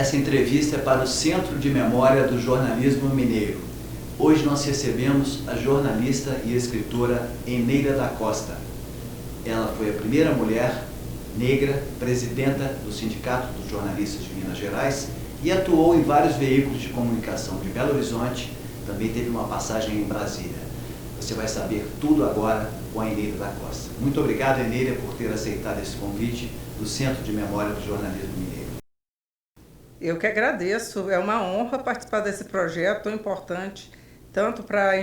Essa entrevista é para o Centro de Memória do Jornalismo Mineiro. Hoje nós recebemos a jornalista e escritora Eneida da Costa. Ela foi a primeira mulher negra presidenta do Sindicato dos Jornalistas de Minas Gerais e atuou em vários veículos de comunicação de Belo Horizonte, também teve uma passagem em Brasília. Você vai saber tudo agora com a Eneida da Costa. Muito obrigado, Eneida, por ter aceitado esse convite do Centro de Memória do Jornalismo Mineiro. Eu que agradeço, é uma honra participar desse projeto tão importante, tanto para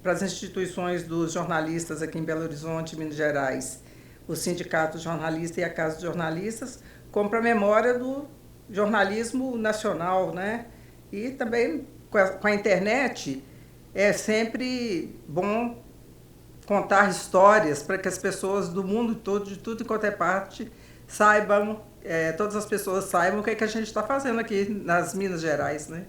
as instituições dos jornalistas aqui em Belo Horizonte, Minas Gerais, o Sindicato Jornalista e a Casa dos Jornalistas, como para a memória do jornalismo nacional, né? E também com a internet é sempre bom contar histórias para que as pessoas do mundo todo, de tudo e qualquer parte, saibam, todas as pessoas saibam o que é que a gente está fazendo aqui nas Minas Gerais, né?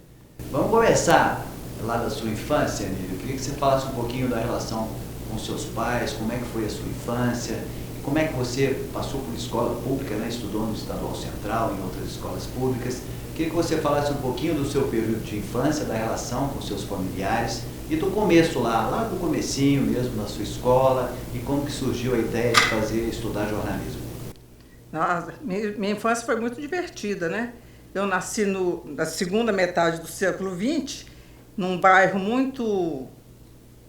Vamos começar lá da sua infância, Emílio. Eu queria que você falasse um pouquinho da relação com seus pais, como é que foi a sua infância, e como é que você passou por escola pública, né? Estudou no Estadual Central, em outras escolas públicas. Eu queria que você falasse um pouquinho do seu período de infância, da relação com seus familiares e do começo lá do comecinho mesmo na sua escola e como que surgiu a ideia de estudar jornalismo. Nossa, minha infância foi muito divertida, né? Eu nasci na segunda metade do século XX, num bairro muito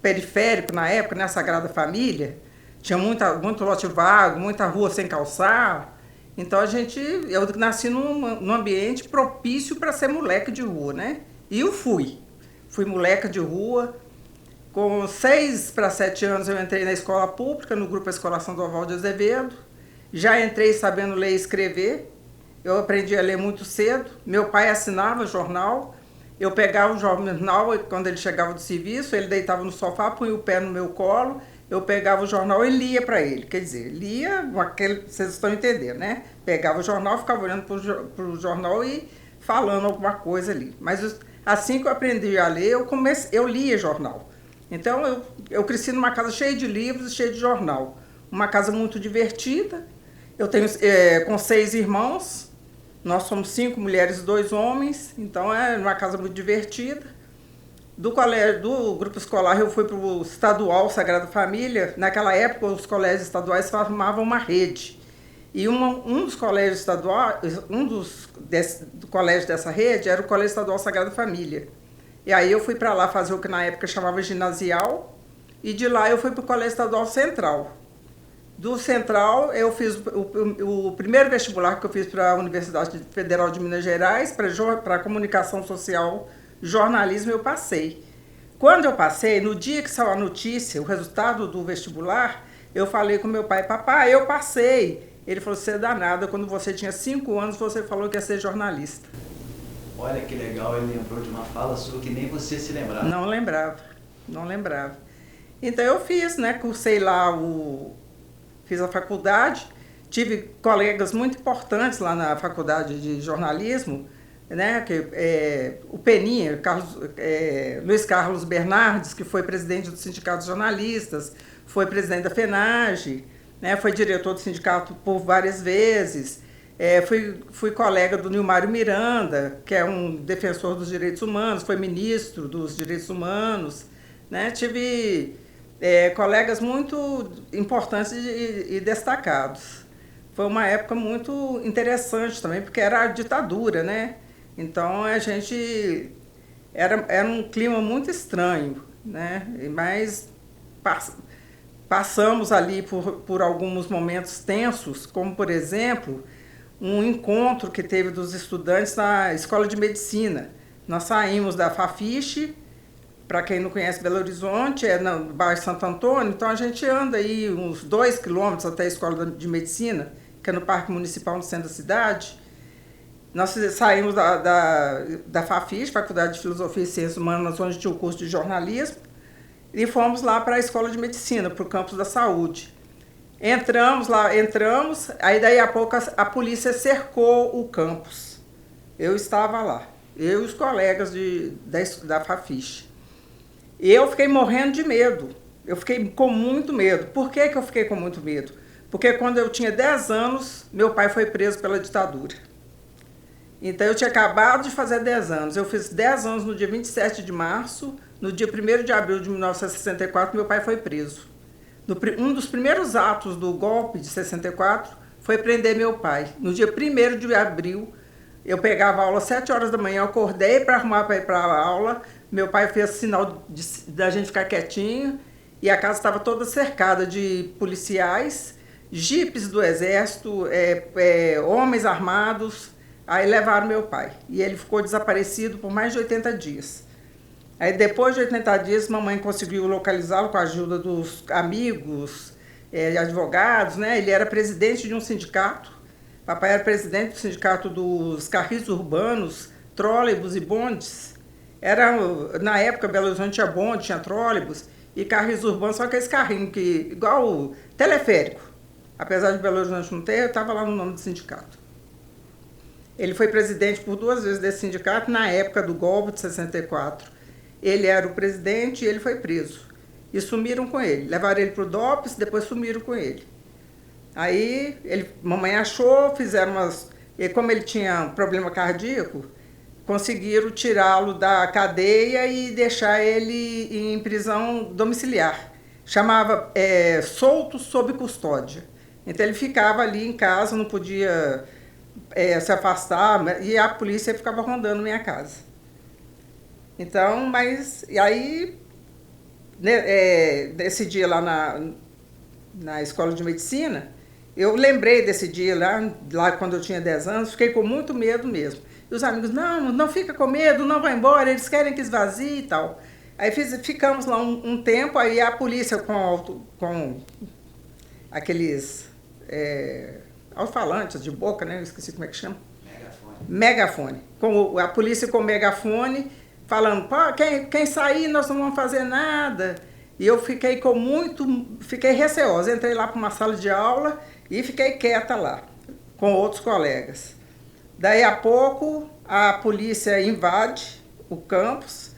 periférico na época, né? Sagrada Família. Tinha muito lote vago, muita rua sem calçar. Então eu nasci num ambiente propício para ser moleque de rua, né? E eu fui moleca de rua. Com 6 para 7 anos eu entrei na escola pública, no grupo Escola Sandoval de Azevedo. Já entrei sabendo ler e escrever. Eu aprendi a ler muito cedo. Meu pai assinava jornal. Eu pegava o jornal e quando ele chegava do serviço, ele deitava no sofá, punha o pé no meu colo. Eu pegava o jornal e lia para ele. Quer dizer, lia, vocês estão entendendo, né? Pegava o jornal, ficava olhando para o jornal e falando alguma coisa ali. Mas assim que eu aprendi a ler, eu lia jornal. Então eu cresci numa casa cheia de livros e cheia de jornal. Uma casa muito divertida. Eu tenho com 6 irmãos, nós somos 5 mulheres e 2 homens, então é uma casa muito divertida. Do grupo escolar eu fui para o estadual Sagrada Família. Naquela época os colégios estaduais formavam uma rede. E um dos colégios estaduais, do colégio dessa rede era o Colégio Estadual Sagrada Família. E aí eu fui para lá fazer o que na época chamava ginasial, e de lá eu fui para o Colégio Estadual Central. Do Central, eu fiz o primeiro vestibular que eu fiz para a Universidade Federal de Minas Gerais, para Comunicação Social, Jornalismo, eu passei. Quando eu passei, no dia que saiu a notícia, o resultado do vestibular, eu falei com meu pai: papai, eu passei. Ele falou: você é danada, quando você tinha 5 anos, você falou que ia ser jornalista. Olha que legal, ele lembrou de uma fala sua que nem você se lembrava. Não lembrava. Então eu fiz, né, cursei lá fiz a faculdade, tive colegas muito importantes lá na faculdade de jornalismo, né, o Peninha, Luiz Carlos Bernardes, que foi presidente do Sindicato dos Jornalistas, foi presidente da FENAGE, né, foi diretor do sindicato por várias vezes. Fui colega do Nilmário Miranda, que é um defensor dos direitos humanos, foi ministro dos direitos humanos, né, tive colegas muito importantes e destacados. Foi uma época muito interessante também, porque era a ditadura, né? Então a gente era um clima muito estranho, né? Mas passamos ali por alguns momentos tensos, como por exemplo um encontro que teve dos estudantes na Escola de Medicina. Nós saímos da Fafiche. Para quem não conhece Belo Horizonte, é no bairro Santo Antônio, então a gente anda aí uns 2 quilômetros até a Escola de Medicina, que é no Parque Municipal no centro da cidade. Nós saímos da Fafiche, Faculdade de Filosofia e Ciências Humanas, onde tinha o curso de jornalismo, e fomos lá para a Escola de Medicina, para o campus da Saúde. Entramos, aí daí a pouco a polícia cercou o campus. Eu estava lá, eu e os colegas da Fafiche. E eu fiquei morrendo de medo. Eu fiquei com muito medo. Por que eu fiquei com muito medo? Porque quando eu tinha 10 anos, meu pai foi preso pela ditadura. Então eu tinha acabado de fazer 10 anos. Eu fiz 10 anos no dia 27 de março, no dia 1º de abril de 1964, meu pai foi preso. Um dos primeiros atos do golpe de 64 foi prender meu pai. No dia 1º de abril, eu pegava a aula às 7 horas da manhã, eu acordei para arrumar para ir para a aula, meu pai fez sinal da gente ficar quietinho, e a casa estava toda cercada de policiais, jipes do exército, homens armados. Aí levaram meu pai, e ele ficou desaparecido por mais de 80 dias. Aí depois de 80 dias, mamãe conseguiu localizá-lo com a ajuda dos amigos, advogados, né? Ele era presidente de um sindicato. Papai era presidente do sindicato dos carris urbanos, trólebus e bondes. Na época, Belo Horizonte tinha bonde, tinha trólebus e carris urbanos, só aqueles carrinhos que, igual o teleférico. Apesar de Belo Horizonte não ter, eu estava lá no nome do sindicato. Ele foi presidente por 2 vezes desse sindicato na época do golpe de 64. Ele era o presidente e ele foi preso. E sumiram com ele. Levaram ele para o DOPS, depois sumiram com ele. Aí, mamãe achou, fizeram umas... E como ele tinha um problema cardíaco, conseguiram tirá-lo da cadeia e deixar ele em prisão domiciliar. Chamava solto sob custódia. Então ele ficava ali em casa, não podia se afastar, e a polícia ficava rondando minha casa. Então, e aí, nesse dia lá na escola de medicina, eu lembrei desse dia lá quando eu tinha 10 anos, fiquei com muito medo mesmo. E os amigos, não fica com medo, não vai embora, eles querem que esvazie e tal. Aí ficamos lá um tempo, aí a polícia com aqueles alto-falantes de boca, né? Eu esqueci como é que chama. Megafone. A polícia com megafone, falando, pô, quem sair nós não vamos fazer nada. E eu fiquei receosa. Entrei lá para uma sala de aula e fiquei quieta lá, com outros colegas. Daí a pouco a polícia invade o campus,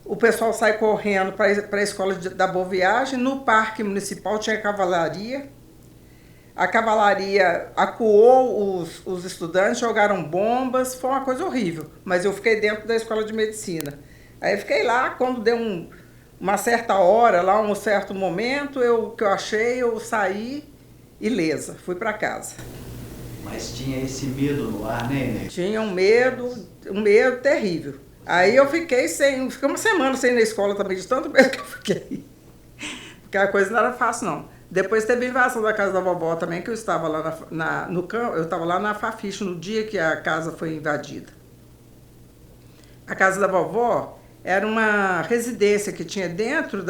o pessoal sai correndo para a escola da Boa Viagem. No parque municipal tinha cavalaria. A cavalaria acuou os estudantes, jogaram bombas, foi uma coisa horrível. Mas eu fiquei dentro da escola de medicina. Aí eu fiquei lá, quando deu uma certa hora, lá um certo momento, que eu achei, eu saí ilesa, fui para casa. Mas tinha esse medo no ar, né, Inês? Tinha um medo terrível. Aí eu fiquei uma semana sem ir na escola também, de tanto medo que eu fiquei. Porque a coisa não era fácil, não. Depois teve invasão da casa da vovó também, que eu estava lá no campo, eu estava lá na Fafiche no dia que a casa foi invadida. A casa da vovó era uma residência que tinha dentro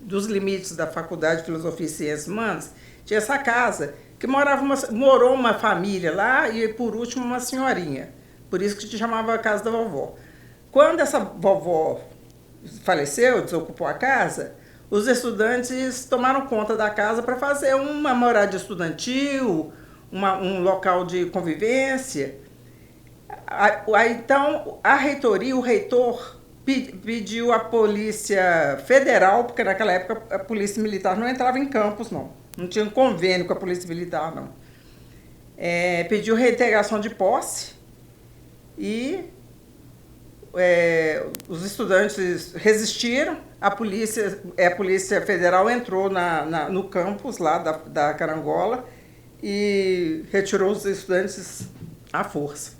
dos limites da Faculdade de Filosofia e Ciências Humanas, tinha essa casa, que morou uma família lá e, por último, uma senhorinha. Por isso que se chamava a casa da vovó. Quando essa vovó faleceu, desocupou a casa, os estudantes tomaram conta da casa para fazer uma moradia estudantil, um local de convivência. Então, a reitoria, o reitor, pediu à Polícia Federal, porque naquela época a Polícia Militar não entrava em campus, não tinha um convênio com a Polícia Militar, não. Pediu reintegração de posse e os estudantes resistiram. A Polícia Federal entrou no campus lá da Carangola e retirou os estudantes à força.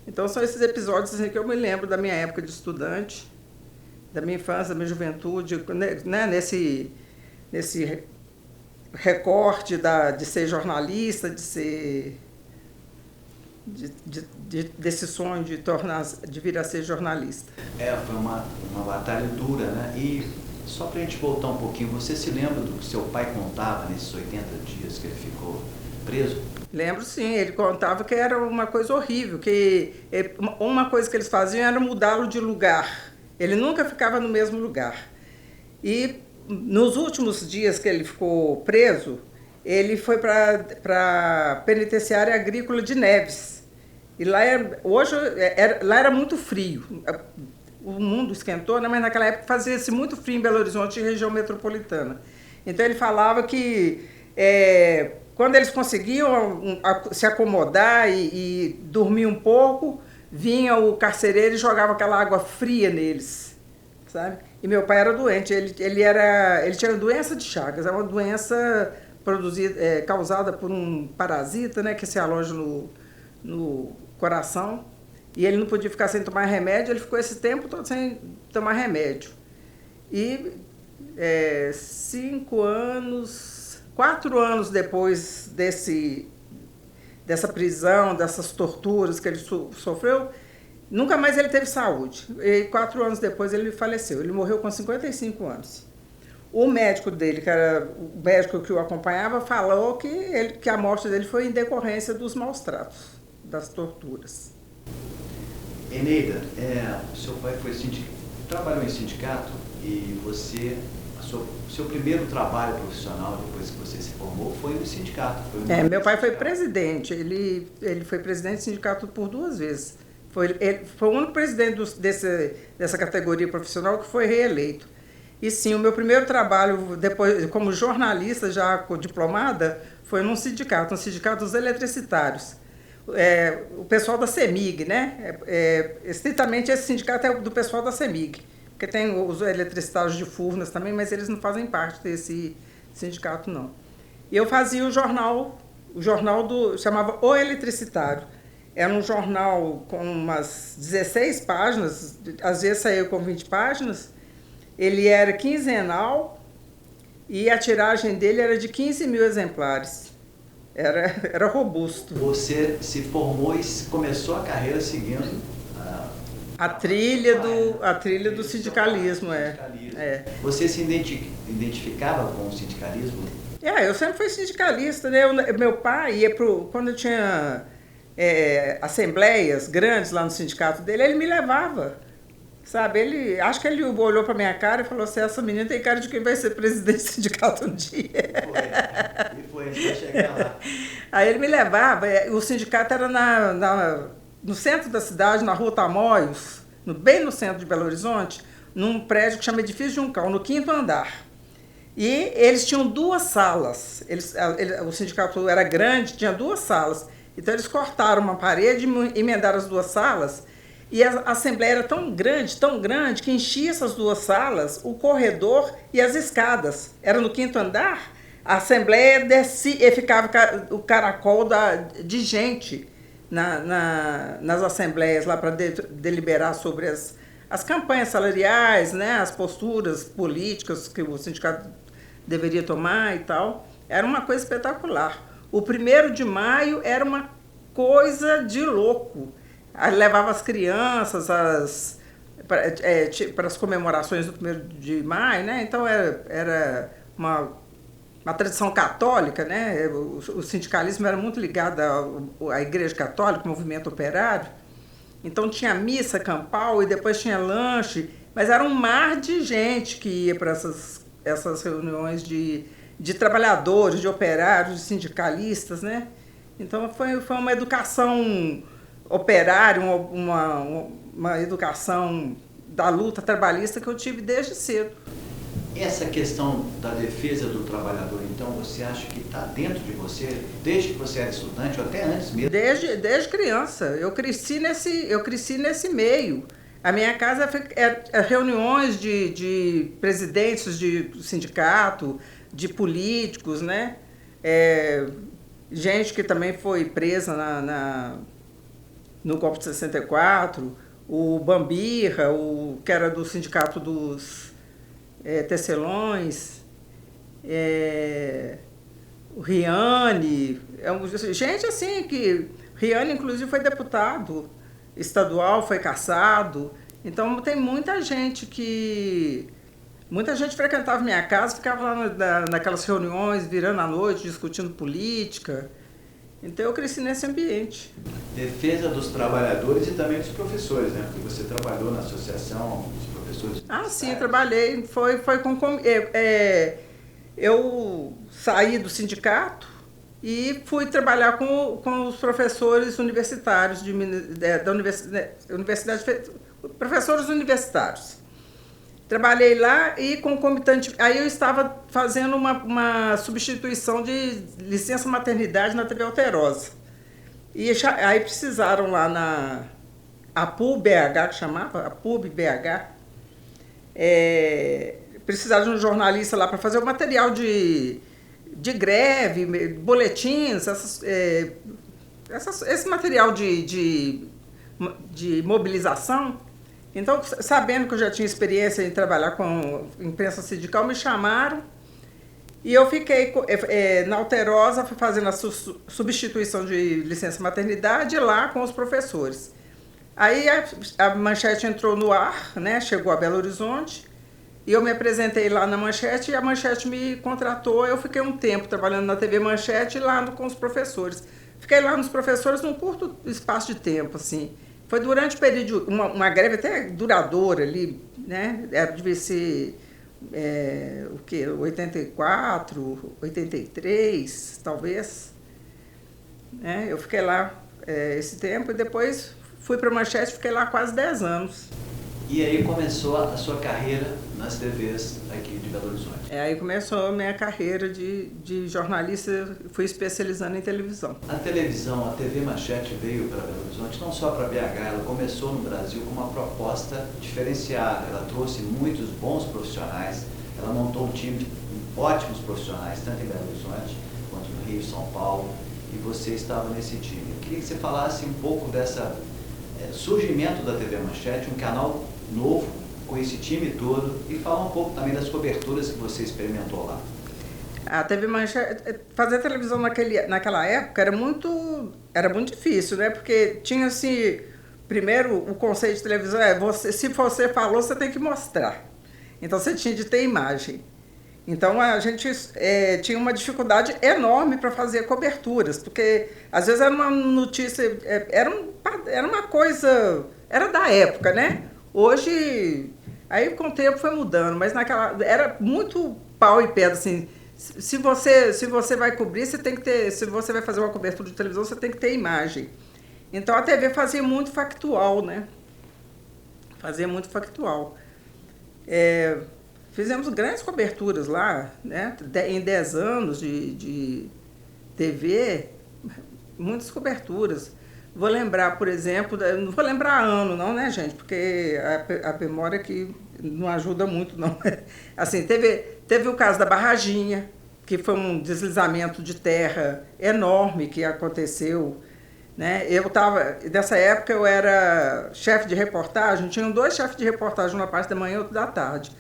Então são esses episódios assim, que eu me lembro da minha época de estudante, da minha infância, da minha juventude, né, nesse recorte de ser jornalista, desse sonho de vir a ser jornalista. Foi uma batalha dura, né? E só para a gente voltar um pouquinho, você se lembra do que seu pai contava nesses 80 dias que ele ficou preso? Lembro sim, ele contava que era uma coisa horrível, que uma coisa que eles faziam era mudá-lo de lugar. Ele nunca ficava no mesmo lugar. E nos últimos dias que ele ficou preso, ele foi para a penitenciária agrícola de Neves. E lá era muito frio. O mundo esquentou, né? Mas naquela época fazia-se muito frio em Belo Horizonte e região metropolitana. Então ele falava que quando eles conseguiam se acomodar e dormir um pouco, vinha o carcereiro e jogava aquela água fria neles, sabe? E meu pai era doente, ele tinha doença de Chagas, é uma doença causada por um parasita, né, que se aloja no coração, e ele não podia ficar sem tomar remédio, ele ficou esse tempo todo sem tomar remédio. E 4 anos depois dessa prisão, dessas torturas que ele sofreu, nunca mais ele teve saúde. E 4 anos depois ele faleceu. Ele morreu com 55 anos. O médico dele, que era o médico que o acompanhava, falou que a morte dele foi em decorrência dos maus tratos, das torturas. Eneida, seu pai trabalhou em sindicato e seu primeiro trabalho profissional, depois que você se formou, foi no sindicato. Meu pai foi presidente, ele foi presidente do sindicato por 2 vezes. Ele foi o único presidente dessa categoria profissional que foi reeleito. E sim, o meu primeiro trabalho, depois como jornalista, já diplomada, foi no sindicato dos eletricitários. O pessoal da CEMIG, né? Estritamente esse sindicato é do pessoal da CEMIG, porque tem os eletricitários de Furnas também, mas eles não fazem parte desse sindicato, não. E eu fazia o jornal chamava O Eletricitário. Era um jornal com umas 16 páginas, às vezes saía com 20 páginas. Ele era quinzenal e a tiragem dele era de 15 mil exemplares. Era robusto. Você se formou e começou a carreira seguindo a trilha do sindicalismo. Você se identificava com o sindicalismo? Eu sempre fui sindicalista, né? Meu pai ia quando eu tinha assembleias grandes lá no sindicato dele, ele me levava, sabe? Acho que ele olhou para minha cara e falou assim: essa menina tem cara de quem vai ser presidente do sindicato um dia. Foi, a gente vai chegar lá. Aí ele me levava, o sindicato era no centro da cidade, na Rua Tamoios, bem no centro de Belo Horizonte, num prédio que chama Edifício Juncal, no 5º andar. E eles tinham 2 salas. O sindicato era grande, tinha 2 salas. Então eles cortaram uma parede e emendaram as 2 salas. E a assembleia era tão grande, que enchia essas 2 salas, o corredor e as escadas. Era no 5º andar, a assembleia descia e ficava o caracol de gente nas assembleias lá para deliberar sobre as campanhas salariais, né, as posturas políticas que o sindicato deveria tomar e tal. Era uma coisa espetacular. O 1º de maio era uma coisa de louco. Aí levava as crianças para as comemorações do 1º de maio, né? Então era uma tradição católica, né? O sindicalismo era muito ligado à Igreja Católica, ao movimento operário. Então tinha missa campal e depois tinha lanche, mas era um mar de gente que ia para essas reuniões de trabalhadores, de operários, de sindicalistas, né? Então foi uma educação operária, uma educação da luta trabalhista que eu tive desde cedo. Essa questão da defesa do trabalhador, então, você acha que está dentro de você, desde que você era estudante ou até antes mesmo? Desde criança. Eu cresci nesse meio. A minha casa era reuniões de presidentes de sindicato, de políticos, né? Gente que também foi presa no golpe de 64, o Bambirra, que era do sindicato dos Tecelões, o Riane, gente assim que... Riane, inclusive, foi deputado estadual, foi cassado. Então, tem muita gente frequentava minha casa, ficava lá naquelas reuniões, virando à noite, discutindo política. Então, eu cresci nesse ambiente. Defesa dos trabalhadores e também dos professores, né? Porque você trabalhou na associação dos professores. Sim, trabalhei. Eu saí do sindicato e fui trabalhar com os professores universitários da universidade, professores universitários. Trabalhei lá e concomitante. Aí eu estava fazendo uma substituição de licença maternidade na TV Alterosa. E aí precisaram lá na APUB BH, que chamava, APUB BH, precisaram de um jornalista lá para fazer o material de greve, boletins, esse material de mobilização. Então, sabendo que eu já tinha experiência em trabalhar com imprensa sindical, me chamaram e eu fiquei na Alterosa fazendo a substituição de licença maternidade lá com os professores. Aí a Manchete entrou no ar, né, chegou a Belo Horizonte, e eu me apresentei lá na Manchete e a Manchete me contratou. Eu fiquei um tempo trabalhando na TV Manchete lá com os professores. Fiquei lá nos professores num curto espaço de tempo, assim. Foi durante o período, uma greve até duradoura ali, né? Devia ser, o quê? 84, 83, talvez. Né? Eu fiquei lá esse tempo e depois fui para a Manchete, fiquei lá quase 10 anos. E aí começou a sua carreira nas TVs aqui de Belo Horizonte? Aí começou a minha carreira de jornalista, fui especializando em televisão. A televisão, a TV Manchete veio para Belo Horizonte, não só para BH, ela começou no Brasil com uma proposta diferenciada. Ela trouxe muitos bons profissionais, ela montou um time de ótimos profissionais, tanto em Belo Horizonte quanto no Rio, São Paulo, e você estava nesse time. Eu queria que você falasse um pouco dessa surgimento da TV Manchete, um canal novo, com esse time todo, e falar um pouco também das coberturas que você experimentou lá. A TV Manchete, fazer televisão naquela época era muito difícil, né? Porque tinha assim, primeiro o conceito de televisão se você falou, você tem que mostrar. Então você tinha de ter imagem. Então a gente tinha uma dificuldade enorme para fazer coberturas, porque às vezes era uma notícia, era uma coisa, era da época, né? Hoje, aí com o tempo foi mudando, mas naquela era muito pau e pedra, assim. Se você vai cobrir, você tem que ter, se você vai fazer uma cobertura de televisão, você tem que ter imagem. Então a TV fazia muito factual, né? Fazia muito factual. Fizemos grandes coberturas lá, né? Em 10 anos de TV, muitas coberturas. Vou lembrar, por exemplo, não vou lembrar ano não, né, gente? Porque a memória aqui não ajuda muito, não. Assim, teve o caso da Barraginha, que foi um deslizamento de terra enorme que aconteceu, né? Nessa época eu era chefe de reportagem, tinham 2 chefes de reportagem, uma parte da manhã e outra da tarde.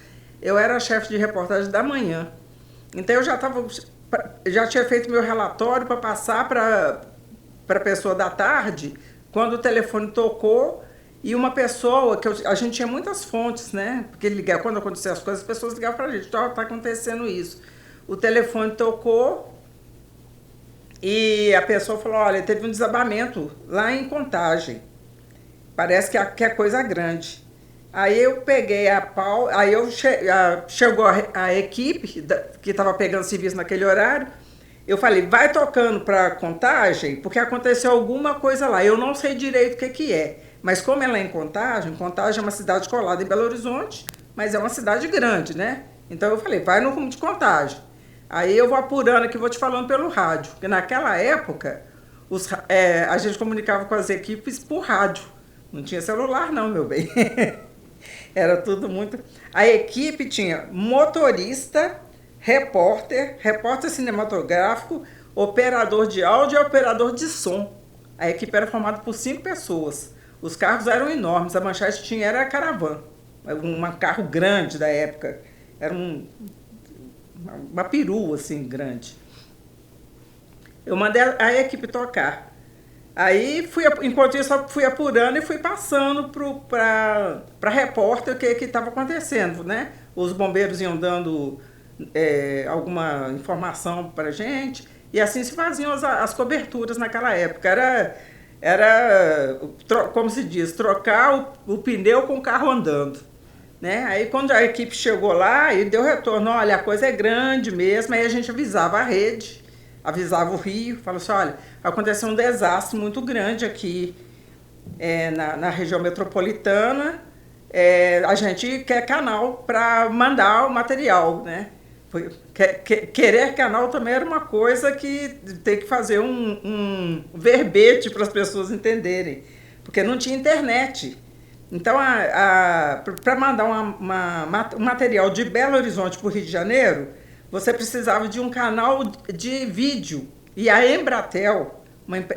Eu era chefe de reportagem da manhã. Então eu já tinha feito meu relatório para passar para a pessoa da tarde, quando o telefone tocou, e uma pessoa, a gente tinha muitas fontes, né? Porque quando aconteciam as coisas, as pessoas ligavam para a gente, está acontecendo isso. O telefone tocou e a pessoa falou, olha, teve um desabamento lá em Contagem. Parece que é coisa grande. Aí eu peguei chegou a equipe que estava pegando serviço naquele horário. Eu falei, vai tocando para Contagem, porque aconteceu alguma coisa lá. Eu não sei direito o que é, mas como ela é em Contagem é uma cidade colada em Belo Horizonte, mas é uma cidade grande, né? Então eu falei, vai no rumo de Contagem. Aí eu vou apurando aqui, vou te falando pelo rádio, porque naquela época a gente comunicava com as equipes por rádio. Não tinha celular não, meu bem. Era tudo muito... A equipe tinha motorista, repórter cinematográfico, operador de áudio e operador de som. A equipe era formada por 5 pessoas. Os carros eram enormes, a Manchete era caravana, um carro grande da época. Era uma perua, assim, grande. Eu mandei a equipe tocar. Aí, enquanto isso, eu fui apurando e fui passando para repórter o que estava acontecendo, né? Os bombeiros iam dando alguma informação para a gente, e assim se faziam as coberturas naquela época. Era como se diz, trocar o pneu com o carro andando. Né? Aí, quando a equipe chegou lá, e deu retorno, olha, a coisa é grande mesmo, aí a gente avisava a rede, avisava o Rio, falou assim, olha, aconteceu um desastre muito grande aqui na região metropolitana, a gente quer canal para mandar o material, né? Querer canal também era uma coisa que tem que fazer um verbete para as pessoas entenderem, porque não tinha internet. Então, para mandar um material de Belo Horizonte para o Rio de Janeiro, você precisava de um canal de vídeo. E a Embratel,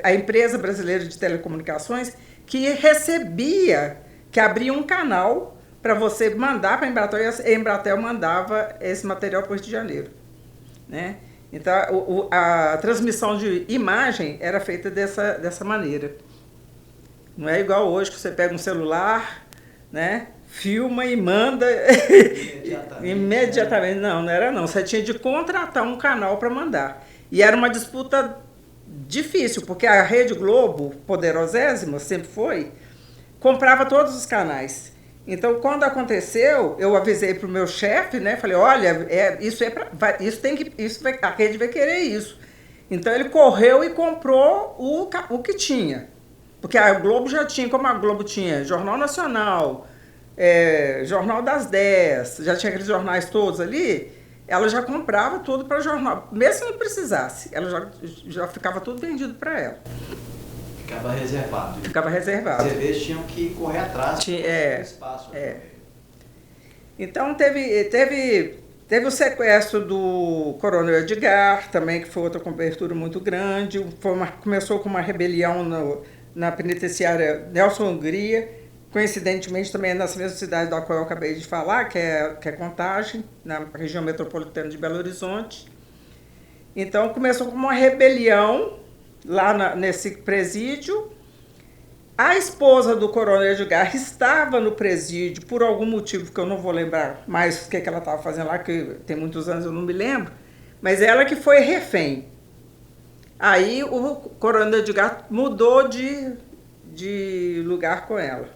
a empresa brasileira de telecomunicações, que recebia, que abria um canal para você mandar para a Embratel, e a Embratel mandava esse material para o Rio de Janeiro, né? Então, a transmissão de imagem era feita dessa maneira. Não é igual hoje que você pega um celular, né, filma e manda imediatamente. Não era não. Você tinha de contratar um canal para mandar. E era uma disputa difícil, porque a Rede Globo, poderosíssima, sempre foi, comprava todos os canais. Então, quando aconteceu, eu avisei para o meu chefe, né? Falei, olha, a rede vai querer isso. Então, ele correu e comprou o que tinha. Porque a Globo já tinha, como a Globo tinha Jornal Nacional, Jornal das 10, já tinha aqueles jornais todos ali, ela já comprava tudo para jornal. Mesmo se não precisasse, ela já ficava tudo vendido para ela. Ficava reservado. Ficava reservado. As TVs tinham que correr atrás do espaço. Então, teve o sequestro do Coronel Edgar, também, que foi outra cobertura muito grande. Começou com uma rebelião na penitenciária Nelson Hungria, coincidentemente também nessa mesma cidade da qual eu acabei de falar, que é Contagem, na região metropolitana de Belo Horizonte. Então, começou com uma rebelião lá nesse presídio. A esposa do Coronel Edgar estava no presídio por algum motivo que eu não vou lembrar mais o que ela estava fazendo lá, que tem muitos anos eu não me lembro, mas ela que foi refém. Aí o Coronel Edgar mudou de lugar com ela.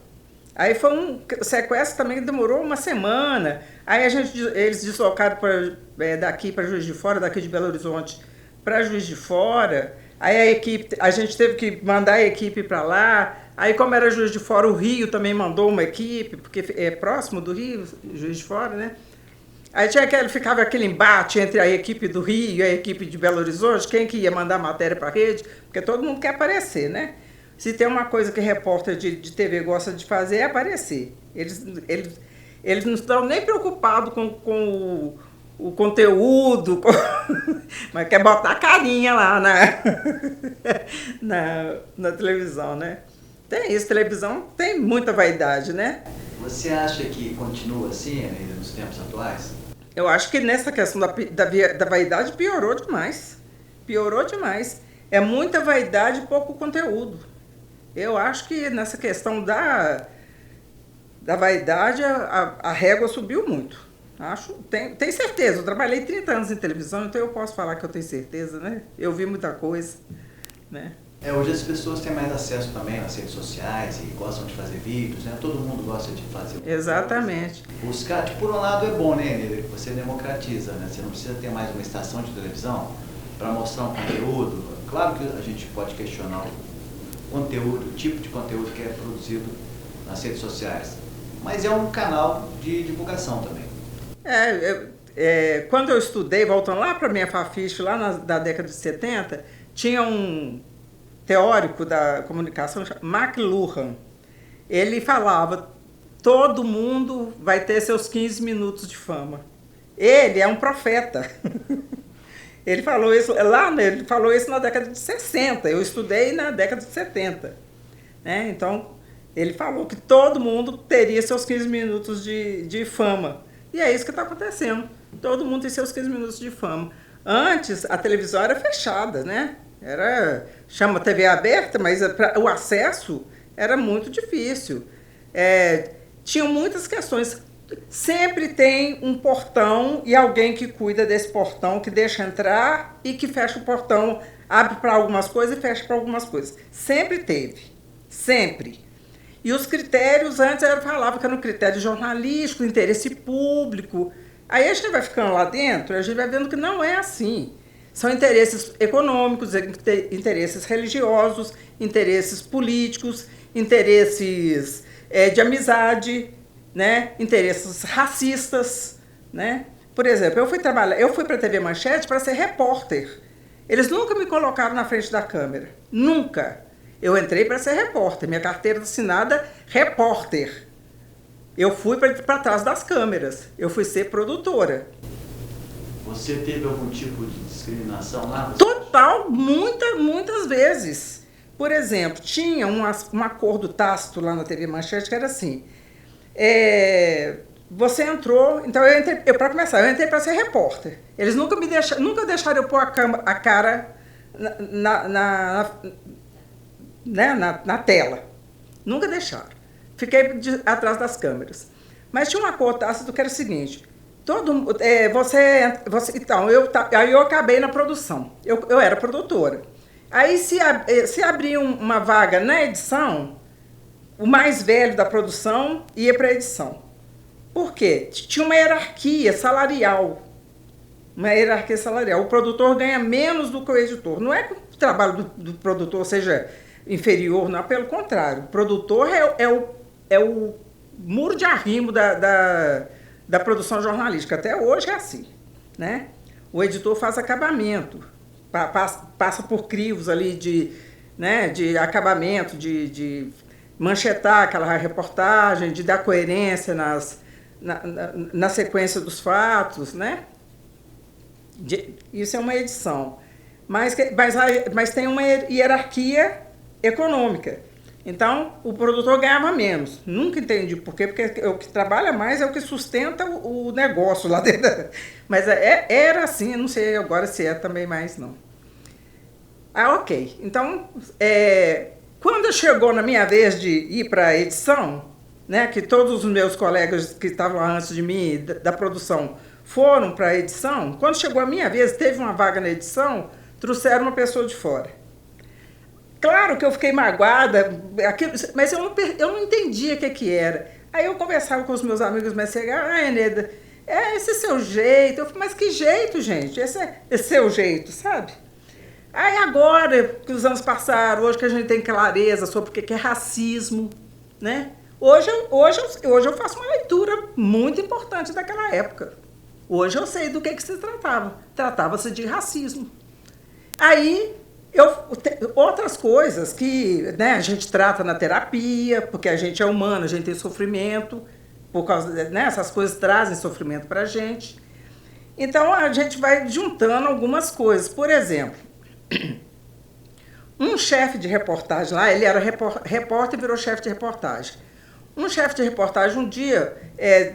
Aí foi um sequestro também que demorou uma semana. Aí eles deslocaram daqui para Juiz de Fora, daqui de Belo Horizonte para Juiz de Fora. Aí a gente teve que mandar a equipe para lá. Aí, como era Juiz de Fora, o Rio também mandou uma equipe, porque é próximo do Rio, Juiz de Fora, né? Aí ficava aquele embate entre a equipe do Rio e a equipe de Belo Horizonte, quem que ia mandar matéria para a rede, porque todo mundo quer aparecer, né? Se tem uma coisa que repórter de TV gosta de fazer, é aparecer. Eles não estão nem preocupados com o conteúdo, mas quer botar a carinha lá na televisão, né? Tem isso, televisão tem muita vaidade, né? Você acha que continua assim ainda nos tempos atuais? Eu acho que nessa questão da vaidade piorou demais. Piorou demais. É muita vaidade e pouco conteúdo. Eu acho que nessa questão da vaidade a régua subiu muito. Tenho certeza. Eu trabalhei 30 anos em televisão, então eu posso falar que eu tenho certeza, né? Eu vi muita coisa, né? Hoje as pessoas têm mais acesso também nas redes sociais e gostam de fazer vídeos, né? Todo mundo gosta de fazer. Exatamente. Buscar, por um lado é bom, né? Você democratiza, né? Você não precisa ter mais uma estação de televisão para mostrar um conteúdo. Claro que a gente pode questionar o conteúdo, o tipo de conteúdo que é produzido nas redes sociais, mas é um canal de divulgação também. Quando eu estudei, voltando lá para a minha Fafiche, lá da década de 70, tinha um teórico da comunicação, McLuhan. Ele falava, todo mundo vai ter seus 15 minutos de fama. Ele é um profeta. Ele falou isso na década de 60, eu estudei na década de 70. Né? Então, ele falou que todo mundo teria seus 15 minutos de fama. E é isso que está acontecendo. Todo mundo tem seus 15 minutos de fama. Antes, a televisão era fechada, né? Chama TV aberta, mas o acesso era muito difícil. Tinham muitas questões. Sempre tem um portão e alguém que cuida desse portão, que deixa entrar e que fecha o portão, abre para algumas coisas e fecha para algumas coisas. Sempre teve. Sempre. E os critérios, antes falava que era um critério jornalístico, interesse público. Aí a gente vai ficando lá dentro e a gente vai vendo que não é assim. São interesses econômicos, interesses religiosos, interesses políticos, interesses de amizade. né, interesses racistas, né? Por exemplo, eu fui para a TV Manchete para ser repórter. Eles nunca me colocaram na frente da câmera, nunca. Eu entrei para ser repórter, minha carteira assinada repórter. Eu fui para trás das câmeras, eu fui ser produtora. Você teve algum tipo de discriminação lá? Total, muitas vezes. Por exemplo, tinha um acordo tácito lá na TV Manchete que era assim, você entrou, então para começar, eu entrei para ser repórter. Eles nunca deixaram eu pôr a cara na tela. Nunca deixaram. Fiquei atrás das câmeras. Mas tinha um acordo tácito que era o seguinte, aí eu acabei na produção. Eu era produtora. Aí se abria uma vaga na edição, o mais velho da produção ia para a edição. Por quê? Tinha uma hierarquia salarial. O produtor ganha menos do que o editor. Não é que o trabalho do produtor seja inferior, não. Pelo contrário. O produtor é o muro de arrimo da produção jornalística. Até hoje é assim, né? O editor faz acabamento. Passa por crivos ali de acabamento, de manchetar aquela reportagem, de dar coerência na sequência dos fatos, né? Isso é uma edição. Mas tem uma hierarquia econômica. Então, o produtor ganhava menos. Nunca entendi por quê, porque o que trabalha mais é o que sustenta o negócio lá dentro. Mas era assim, eu não sei agora se é também mais, não. Ok. Então, quando chegou na minha vez de ir para a edição, né, que todos os meus colegas que estavam lá antes de mim, da produção, foram para a edição, quando chegou a minha vez, teve uma vaga na edição, trouxeram uma pessoa de fora. Claro que eu fiquei magoada, mas eu não entendia o que era. Aí eu conversava com os meus amigos mais chegados, Enéida, esse é seu jeito. Eu falei, mas que jeito, gente? Esse é seu jeito, sabe? Aí agora que os anos passaram, hoje que a gente tem clareza sobre o que é racismo, né? Hoje eu faço uma leitura muito importante daquela época. Hoje eu sei do que se tratava. Tratava-se de racismo. Aí, outras coisas que, né, a gente trata na terapia, porque a gente é humano, a gente tem sofrimento, por causa, né, essas coisas trazem sofrimento para a gente. Então, a gente vai juntando algumas coisas. Por exemplo, um chefe de reportagem lá, ele era repórter e virou chefe de reportagem. Um chefe de reportagem, um dia,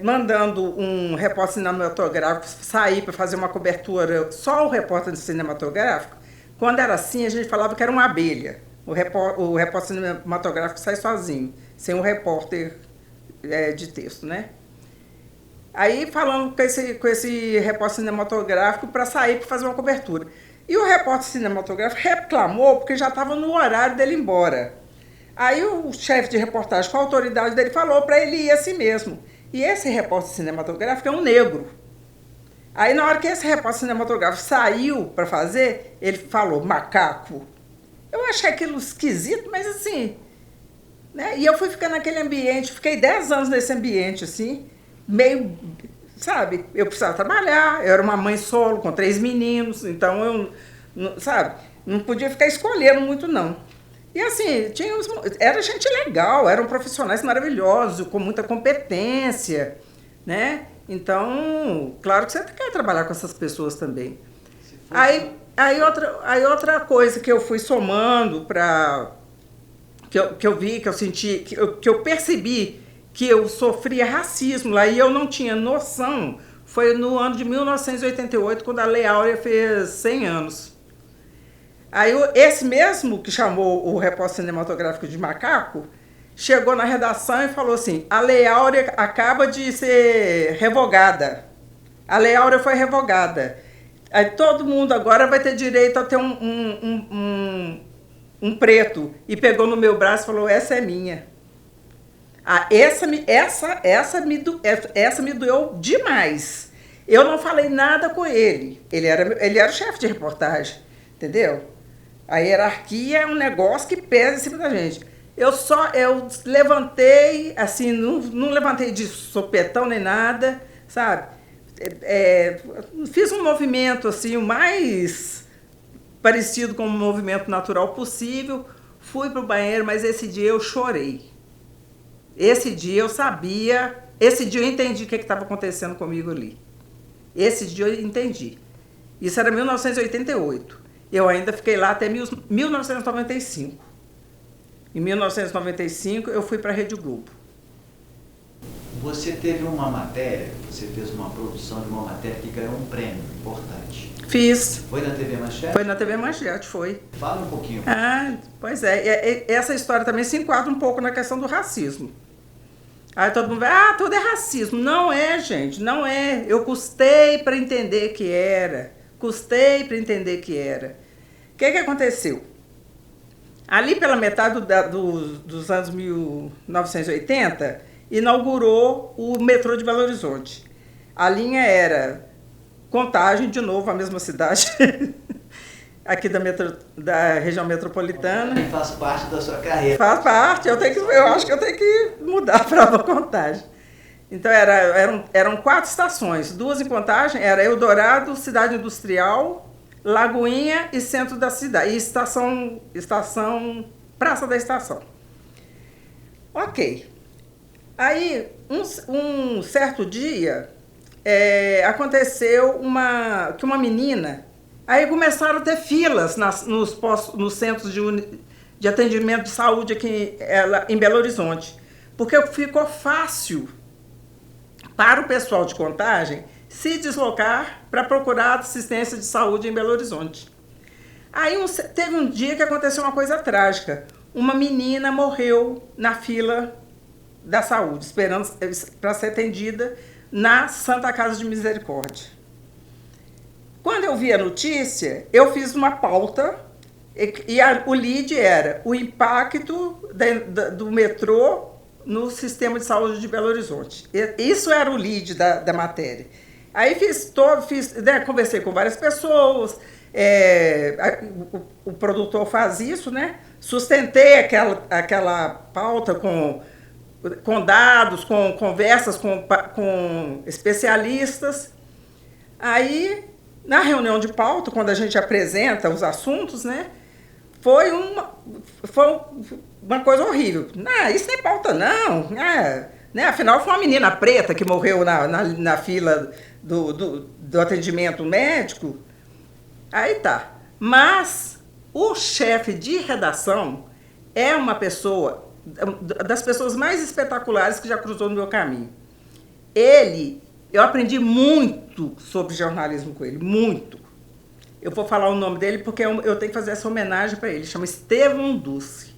mandando um repórter cinematográfico sair para fazer uma cobertura, só o repórter cinematográfico, quando era assim, a gente falava que era uma abelha. O repórter cinematográfico sai sozinho, sem um repórter de texto, né? Aí, falando com esse repórter cinematográfico para sair para fazer uma cobertura. E o repórter cinematográfico reclamou porque já estava no horário dele ir embora. Aí o chefe de reportagem, com a autoridade dele, falou para ele ir assim mesmo. E esse repórter cinematográfico é um negro. Aí, na hora que esse repórter cinematográfico saiu para fazer, ele falou, macaco. Eu achei aquilo esquisito, mas assim, né? E eu fui ficar naquele ambiente, fiquei 10 anos nesse ambiente, assim, meio, sabe? Eu precisava trabalhar, eu era uma mãe solo, com 3 meninos, então eu, sabe? Não podia ficar escolhendo muito, não. E assim, era gente legal, eram profissionais maravilhosos, com muita competência, né? Então, claro que você quer trabalhar com essas pessoas também. Aí outra coisa que eu fui somando que eu vi, que eu senti, que eu percebi que eu sofria racismo lá e eu não tinha noção, foi no ano de 1988, quando a Lei Áurea fez 100 anos. Aí esse mesmo que chamou o repórter cinematográfico de macaco, chegou na redação e falou assim, a Lei Áurea acaba de ser revogada. A Lei Áurea foi revogada. Aí todo mundo agora vai ter direito a ter um preto. E pegou no meu braço e falou, essa é minha. Essa me doeu demais. Eu não falei nada com ele. Ele era o chefe de reportagem, entendeu? A hierarquia é um negócio que pesa em cima da gente. Eu levantei, assim, não levantei de sopetão nem nada, sabe? Fiz um movimento, assim, o mais parecido com um movimento natural possível, fui para o banheiro, mas esse dia eu chorei. Esse dia eu sabia, esse dia eu entendi o que estava acontecendo comigo ali. Esse dia eu entendi. Isso era 1988. Eu ainda fiquei lá até 1995. Em 1995 eu fui para a Rede Globo. Você teve uma matéria, você fez uma produção de uma matéria que ganhou um prêmio importante. Fiz. Foi na TV Manchete? Foi na TV Manchete, foi. Fala um pouquinho. Pois é. Essa história também se enquadra um pouco na questão do racismo. Aí todo mundo vai, tudo é racismo. Não é, gente, não é. Eu custei para entender que era. Custei para entender que era. O que aconteceu? Ali pela metade dos anos 1980, inaugurou o metrô de Belo Horizonte. A linha era Contagem, de novo, a mesma cidade, aqui da região metropolitana. E faz parte da sua carreira. Faz parte, eu acho que eu tenho que mudar para a Contagem. Então eram 4 estações, 2 em Contagem, era Eldorado, Cidade Industrial, Lagoinha e Centro da Cidade, e estação Praça da Estação. Ok. Aí, um certo dia, aconteceu que uma menina... Aí começaram a ter filas nos centros de atendimento de saúde aqui em Belo Horizonte, porque ficou fácil para o pessoal de Contagem se deslocar para procurar assistência de saúde em Belo Horizonte. Aí teve um dia que aconteceu uma coisa trágica. Uma menina morreu na fila da saúde, esperando para ser atendida na Santa Casa de Misericórdia. Quando eu vi a notícia, eu fiz uma pauta e o lead era o impacto do metrô no sistema de saúde de Belo Horizonte. Isso era o lead da matéria. Aí conversei com várias pessoas, o produtor faz isso, né? Sustentei aquela pauta com dados, com conversas com especialistas. Aí, na reunião de pauta, quando a gente apresenta os assuntos, né, foi uma coisa horrível. Não, isso nem pauta, não. Né? Afinal, foi uma menina preta que morreu na fila do atendimento médico. Aí tá. Mas o chefe de redação é uma pessoa, das pessoas mais espetaculares que já cruzou no meu caminho. Eu aprendi muito sobre jornalismo com ele, muito. Eu vou falar o nome dele porque eu tenho que fazer essa homenagem para ele. Chama Estevão Dulce.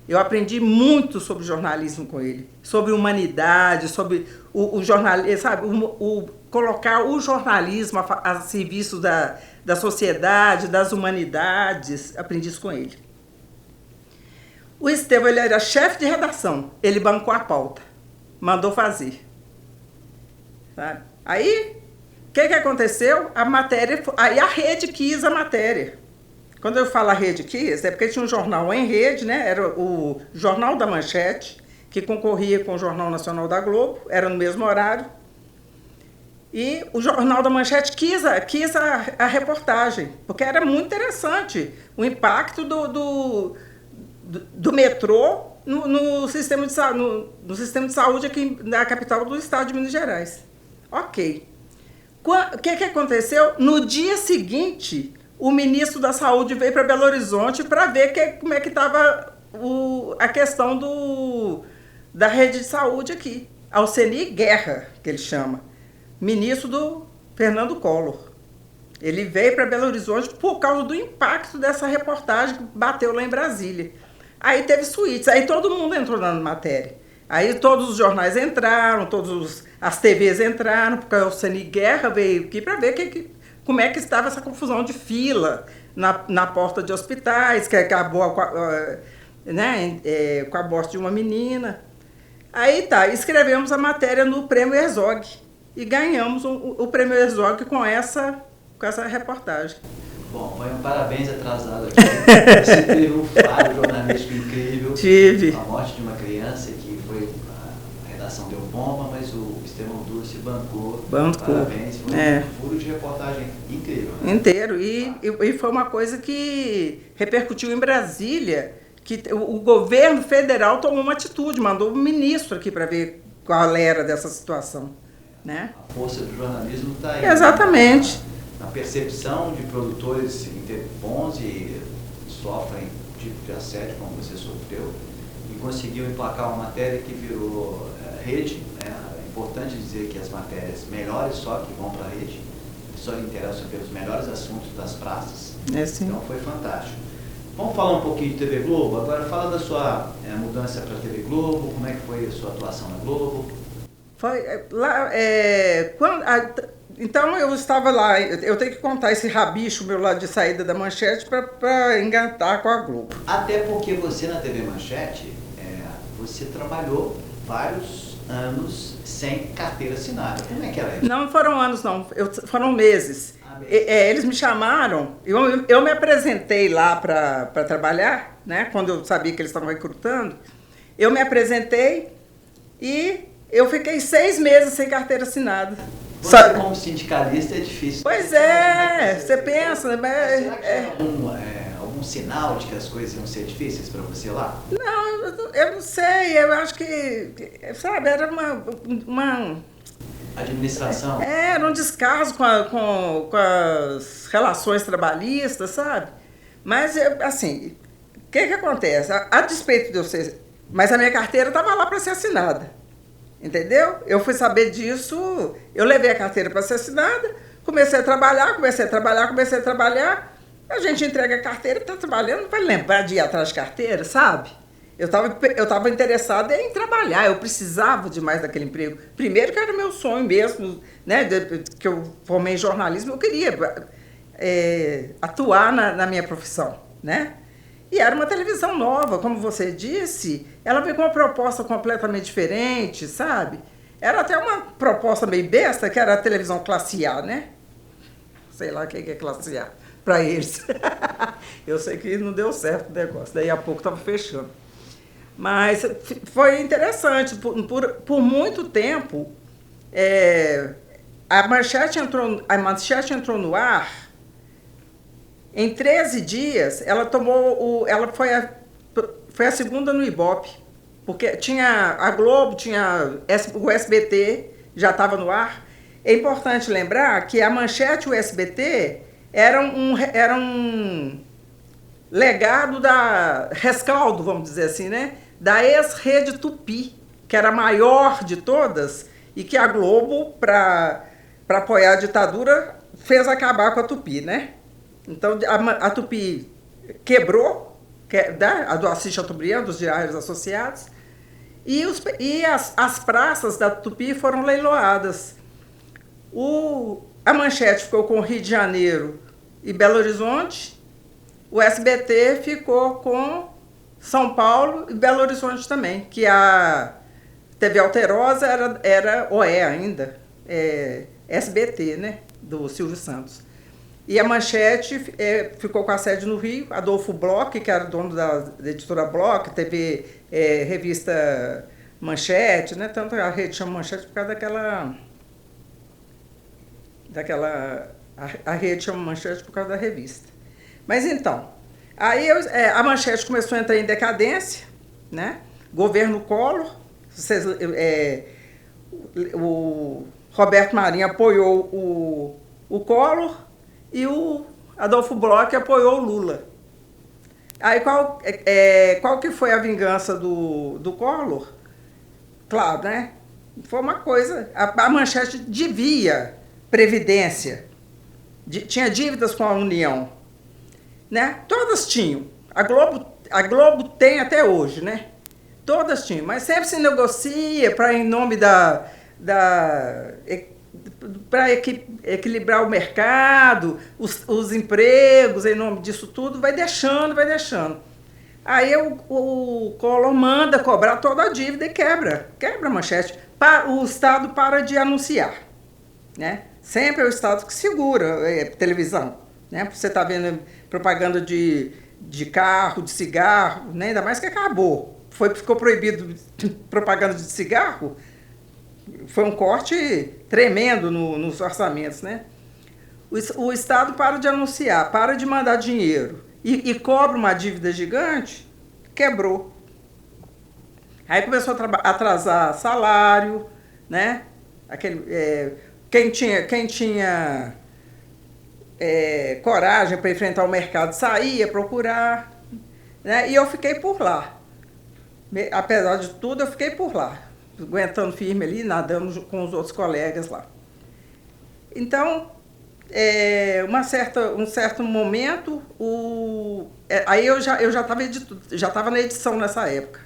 Eu aprendi muito sobre jornalismo com ele, sobre humanidade, sobre o jornalismo, sabe, colocar o jornalismo a serviço da sociedade, das humanidades. Aprendi isso com ele. O Estevão, ele era chefe de redação, ele bancou a pauta, mandou fazer. Sabe? Aí, o que aconteceu? Aí a rede quis a matéria. Quando eu falo a rede quis, é porque tinha um jornal em rede, né? Era o Jornal da Manchete, que concorria com o Jornal Nacional da Globo, era no mesmo horário. E o Jornal da Manchete quis a reportagem, porque era muito interessante o impacto do metrô no sistema de saúde aqui na capital do estado de Minas Gerais. Ok. O que aconteceu? No dia seguinte, o ministro da Saúde veio para Belo Horizonte para ver como é que estava a questão da rede de saúde aqui. Alceni Guerra, que ele chama. Ministro do Fernando Collor. Ele veio para Belo Horizonte por causa do impacto dessa reportagem que bateu lá em Brasília. Aí teve suítes, aí todo mundo entrou na matéria. Aí todos os jornais entraram, as TVs entraram, porque o Alceni Guerra veio aqui para ver como é que estava essa confusão de fila na porta de hospitais, que acabou com a morte de uma menina. Aí tá, escrevemos a matéria no Prêmio Herzog e ganhamos o Prêmio Herzog com essa reportagem. Bom, foi um parabéns atrasado aqui. Você teve um faro jornalístico incrível. Tive. A morte de uma criança que foi... A redação deu bomba, mas o Estevão Dulce bancou. Parabéns. Foi um furo de reportagem incrível. Né? Inteiro. E foi uma coisa que repercutiu em Brasília, que o governo federal tomou uma atitude, mandou um ministro aqui para ver qual era dessa situação. Né? A força do jornalismo está aí. Exatamente. Na percepção de produtores bons e sofrem tipo de assédio, como você sofreu, e conseguiu emplacar uma matéria que virou rede. Né? É importante dizer que as matérias melhores só que vão para a rede, só interessam pelos melhores assuntos das praças. Então foi fantástico. Vamos falar um pouquinho de TV Globo? Agora fala da sua mudança para a TV Globo, como é que foi a sua atuação na Globo? Foi lá, então eu estava lá, eu tenho que contar esse rabicho meu lá de saída da Manchete para engatar com a Globo. Até porque você na TV Manchete, você trabalhou vários anos sem carteira assinada. Como é que era isso? Não foram anos não, foram meses. Eles me chamaram, eu me apresentei lá para trabalhar, né, quando eu sabia que eles estavam recrutando, eu me apresentei e eu fiquei 6 meses sem carteira assinada. Você como sindicalista é difícil. Pois é, você pensa... Será que tinha algum sinal de que as coisas iam ser difíceis para você lá? Não, eu não sei, eu acho que, sabe, era uma administração? Era um descaso com as relações trabalhistas, sabe? Mas, assim, o que acontece? A despeito de eu ser... Mas a minha carteira estava lá para ser assinada. Entendeu? Eu fui saber disso, eu levei a carteira para ser assinada, comecei a trabalhar, a gente entrega a carteira e está trabalhando, não vai lembrar de ir atrás de carteira, sabe? Eu estava interessada em trabalhar, eu precisava demais daquele emprego. Primeiro que era meu sonho mesmo, né? Que eu formei em jornalismo, eu queria atuar na minha profissão, né? E era uma televisão nova, como você disse, ela veio com uma proposta completamente diferente, sabe? Era até uma proposta meio besta, que era a televisão classe A, né? Sei lá o que é classe A para eles. Eu sei que não deu certo o negócio, daí a pouco estava fechando. Mas foi interessante, por muito tempo, a Manchete entrou no ar. Em 13 dias, ela foi a segunda no Ibope, porque tinha a Globo, tinha o SBT, já estava no ar. É importante lembrar que a Manchete e o SBT eram um legado rescaldo, vamos dizer assim, né? Da ex-rede Tupi, que era a maior de todas, e que a Globo, para apoiar a ditadura, fez acabar com a Tupi, né? Então, a Tupi quebrou, a do Assis Chateaubriand, dos Diários Associados, e as praças da Tupi foram leiloadas. A Manchete ficou com Rio de Janeiro e Belo Horizonte, o SBT ficou com São Paulo e Belo Horizonte também, que a TV Alterosa era ainda, SBT, né, do Silvio Santos. E a Manchete ficou com a sede no Rio, Adolfo Bloch, que era dono da editora Bloch, teve revista Manchete, né? Tanto a rede chama Manchete por causa a rede chama Manchete por causa da revista. Mas então, aí a Manchete começou a entrar em decadência, né? Governo Collor, o Roberto Marinho apoiou o Collor, e o Adolfo Bloch apoiou o Lula. Aí qual que foi a vingança do Collor? Claro, né? Foi uma coisa... A Manchete devia previdência, tinha dívidas com a União, né? Todas tinham. A Globo tem até hoje, né? Todas tinham, mas sempre se negocia em nome para equilibrar o mercado, os empregos, em nome disso tudo, vai deixando. Aí o Collor manda cobrar toda a dívida e quebra a Manchete. O Estado para de anunciar, né? Sempre é o Estado que segura televisão, né? Você está vendo propaganda de de carro, de cigarro, né? Ainda mais que acabou. Ficou proibido propaganda de cigarro, foi um corte tremendo nos orçamentos, né? O Estado para de anunciar, para de mandar dinheiro e cobra uma dívida gigante, quebrou. Aí começou a atrasar salário, né? Quem tinha coragem para enfrentar o mercado saía procurar, né? E eu fiquei por lá. Apesar de tudo, eu fiquei por lá, aguentando firme ali, nadando com os outros colegas lá. Então, um certo momento, aí eu já estava na edição nessa época.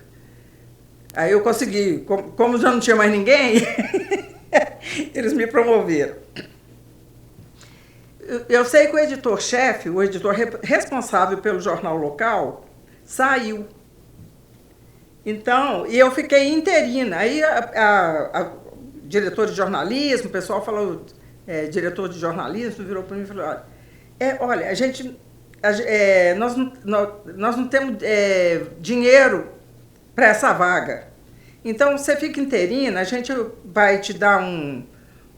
Aí eu consegui, como já não tinha mais ninguém, eles me promoveram. Eu sei que o editor-chefe, o editor responsável pelo jornal local, saiu. Então, e eu fiquei interina. Aí a diretora de jornalismo, o pessoal falou, diretor de jornalismo, virou para mim e falou, olha, nós não temos dinheiro para essa vaga. Então, você fica interina, a gente vai te dar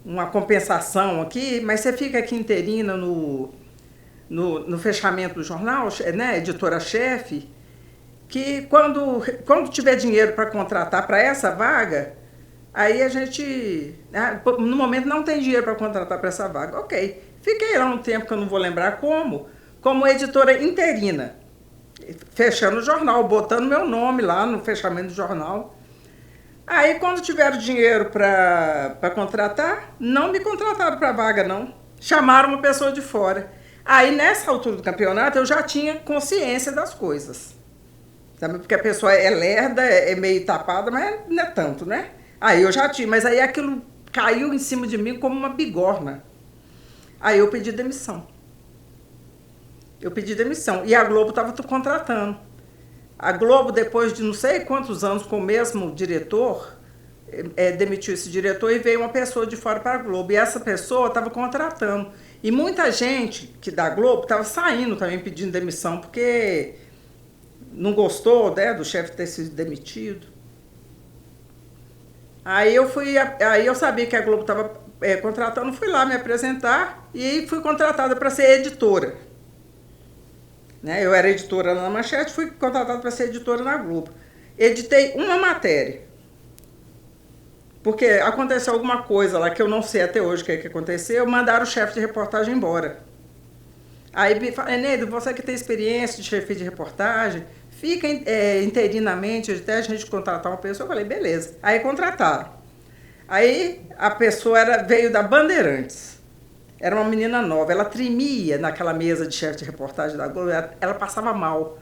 uma compensação aqui, mas você fica aqui interina no fechamento do jornal, né, editora-chefe, que quando tiver dinheiro para contratar para essa vaga, aí a gente, no momento não tem dinheiro para contratar para essa vaga. Ok, fiquei lá um tempo que eu não vou lembrar como editora interina, fechando o jornal, botando meu nome lá no fechamento do jornal. Aí, quando tiveram dinheiro para contratar, não me contrataram para a vaga, não. Chamaram uma pessoa de fora. Aí, nessa altura do campeonato, eu já tinha consciência das coisas. Sabe? Porque a pessoa é lerda, é meio tapada, mas não é tanto, né? Aí eu já tinha, mas aí aquilo caiu em cima de mim como uma bigorna. Aí eu pedi demissão. E a Globo estava contratando. A Globo, depois de não sei quantos anos com o mesmo diretor, demitiu esse diretor e veio uma pessoa de fora para a Globo. E essa pessoa estava contratando. E muita gente da Globo estava saindo também pedindo demissão, porque não gostou, né, do chefe ter sido demitido. Aí eu sabia que a Globo estava contratando, fui lá me apresentar e fui contratada para ser editora. Né? Eu era editora na Manchete, fui contratada para ser editora na Globo. Editei uma matéria, porque aconteceu alguma coisa lá que eu não sei até hoje o que aconteceu, mandaram o chefe de reportagem embora. Aí me falaram, Eneida, você que tem experiência de chefe de reportagem, fica interinamente até a gente contratar uma pessoa. Eu falei, beleza. Aí contrataram. Aí a pessoa veio da Bandeirantes. Era uma menina nova, ela tremia naquela mesa de chefe de reportagem da Globo, ela passava mal.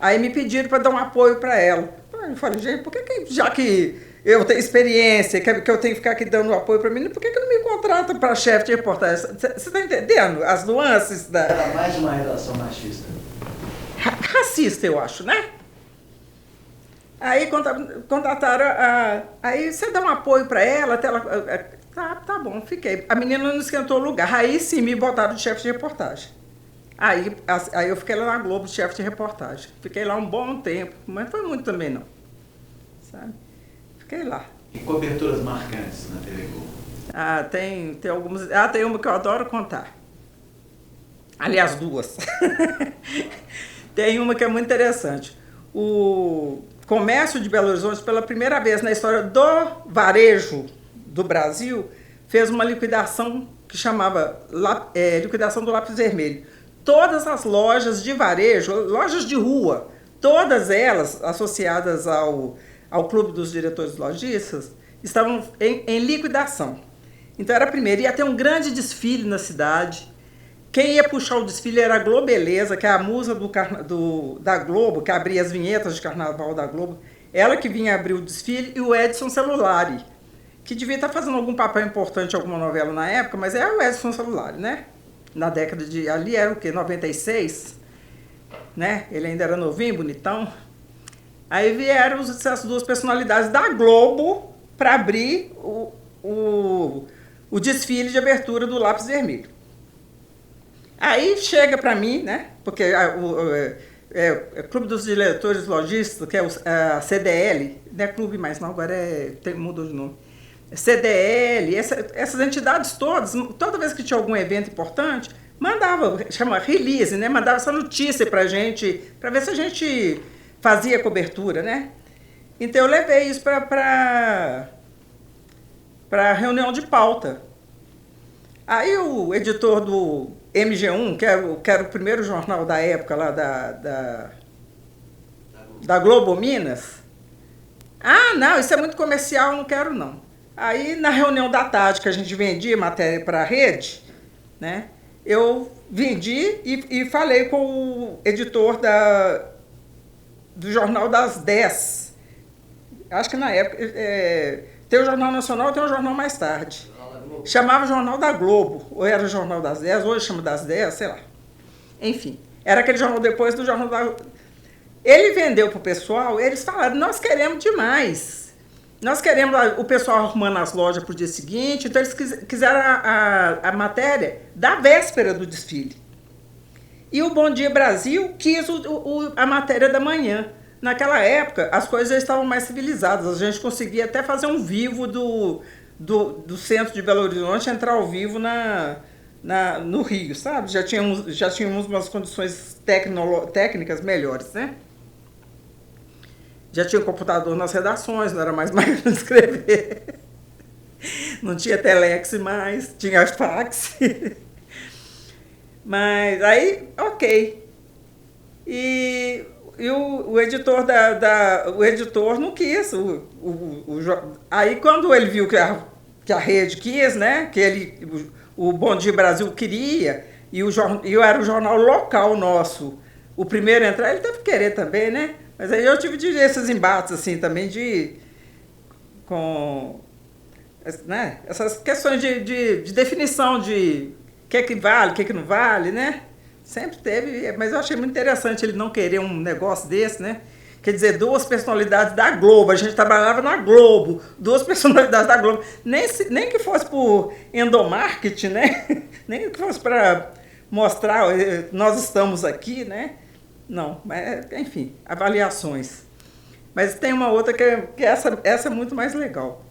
Aí me pediram para dar um apoio para ela. Eu falei, gente, por que já que eu tenho experiência, que eu tenho que ficar aqui dando apoio para a menina, por que não me contrata para chefe de reportagem? Você está entendendo as nuances da... Era mais de uma relação machista. Racista, eu acho, né? Aí contrataram, aí você dá um apoio para ela, até ela... Tá bom, fiquei. A menina não esquentou o lugar. Aí sim me botaram de chefe de reportagem. Aí eu fiquei lá na Globo de chefe de reportagem. Fiquei lá um bom tempo, mas não foi muito também não. Sabe? Fiquei lá. E coberturas marcantes na TV Globo? Tem algumas. Tem uma que eu adoro contar. Aliás, duas. Tem uma que é muito interessante. O comércio de Belo Horizonte, pela primeira vez na história do varejo do Brasil, fez uma liquidação que chamava liquidação do lápis vermelho. Todas as lojas de varejo, lojas de rua, todas elas associadas ao Clube dos Diretores Lojistas, estavam em liquidação. Então era a primeira, ia ter um grande desfile na cidade. Quem ia puxar o desfile era a Globeleza, que é a musa da Globo, que abria as vinhetas de carnaval da Globo. Ela que vinha abrir o desfile, e o Edson Celulari, que devia estar fazendo algum papel importante em alguma novela na época, mas é o Edson Celulari, né? Na década de... Ali era o quê? 96? Né? Ele ainda era novinho, bonitão. Aí vieram essas duas personalidades da Globo para abrir o desfile de abertura do Lápis Vermelho. Aí chega para mim, né? Porque Clube dos Diretores Lojistas, que é a CDL, não é clube mais não, agora mudou de nome. CDL, essas entidades todas, toda vez que tinha algum evento importante, mandava, chama release, né? Mandava essa notícia pra gente, para ver se a gente fazia cobertura, né? Então eu levei isso para reunião de pauta. Aí o editor do MG1, que era o primeiro jornal da época lá da Globo Minas, não, isso é muito comercial, não quero não. Aí na reunião da tarde que a gente vendia matéria para a rede, né, eu vendi e falei com o editor do Jornal das 10. Acho que na época tem o Jornal Nacional e tem o Jornal Mais Tarde. Chamava Jornal da Globo, ou era o Jornal das 10, hoje chama das 10, sei lá. Enfim, era aquele jornal depois do Jornal da Globo. Ele vendeu para o pessoal, eles falaram, nós queremos demais. Nós queremos o pessoal arrumando as lojas para o dia seguinte, então eles quiseram a matéria da véspera do desfile. E o Bom Dia Brasil quis a matéria da manhã. Naquela época, as coisas já estavam mais civilizadas, a gente conseguia até fazer um vivo do centro de Belo Horizonte, entrar ao vivo no Rio, sabe? Já tínhamos umas condições técnicas melhores, né? Já tinha computador nas redações, não era mais máquina de escrever. Não tinha telex mais, tinha fax. Mas aí, ok. E o editor o editor não quis. Aí quando ele viu que a rede quis, né? Que o Bom Dia Brasil queria, e era o jornal local nosso, o primeiro a entrar, ele teve que querer também, né? Mas aí eu tive esses embates assim também com né, essas questões de definição de o que vale, o que não vale, né? Sempre teve, mas eu achei muito interessante ele não querer um negócio desse, né? Quer dizer, duas personalidades da Globo, a gente trabalhava na Globo, duas personalidades da Globo, nem que fosse por endomarketing, né? Nem que fosse para mostrar, nós estamos aqui, né? Não, mas, enfim, avaliações. Mas tem uma outra que essa é muito mais legal.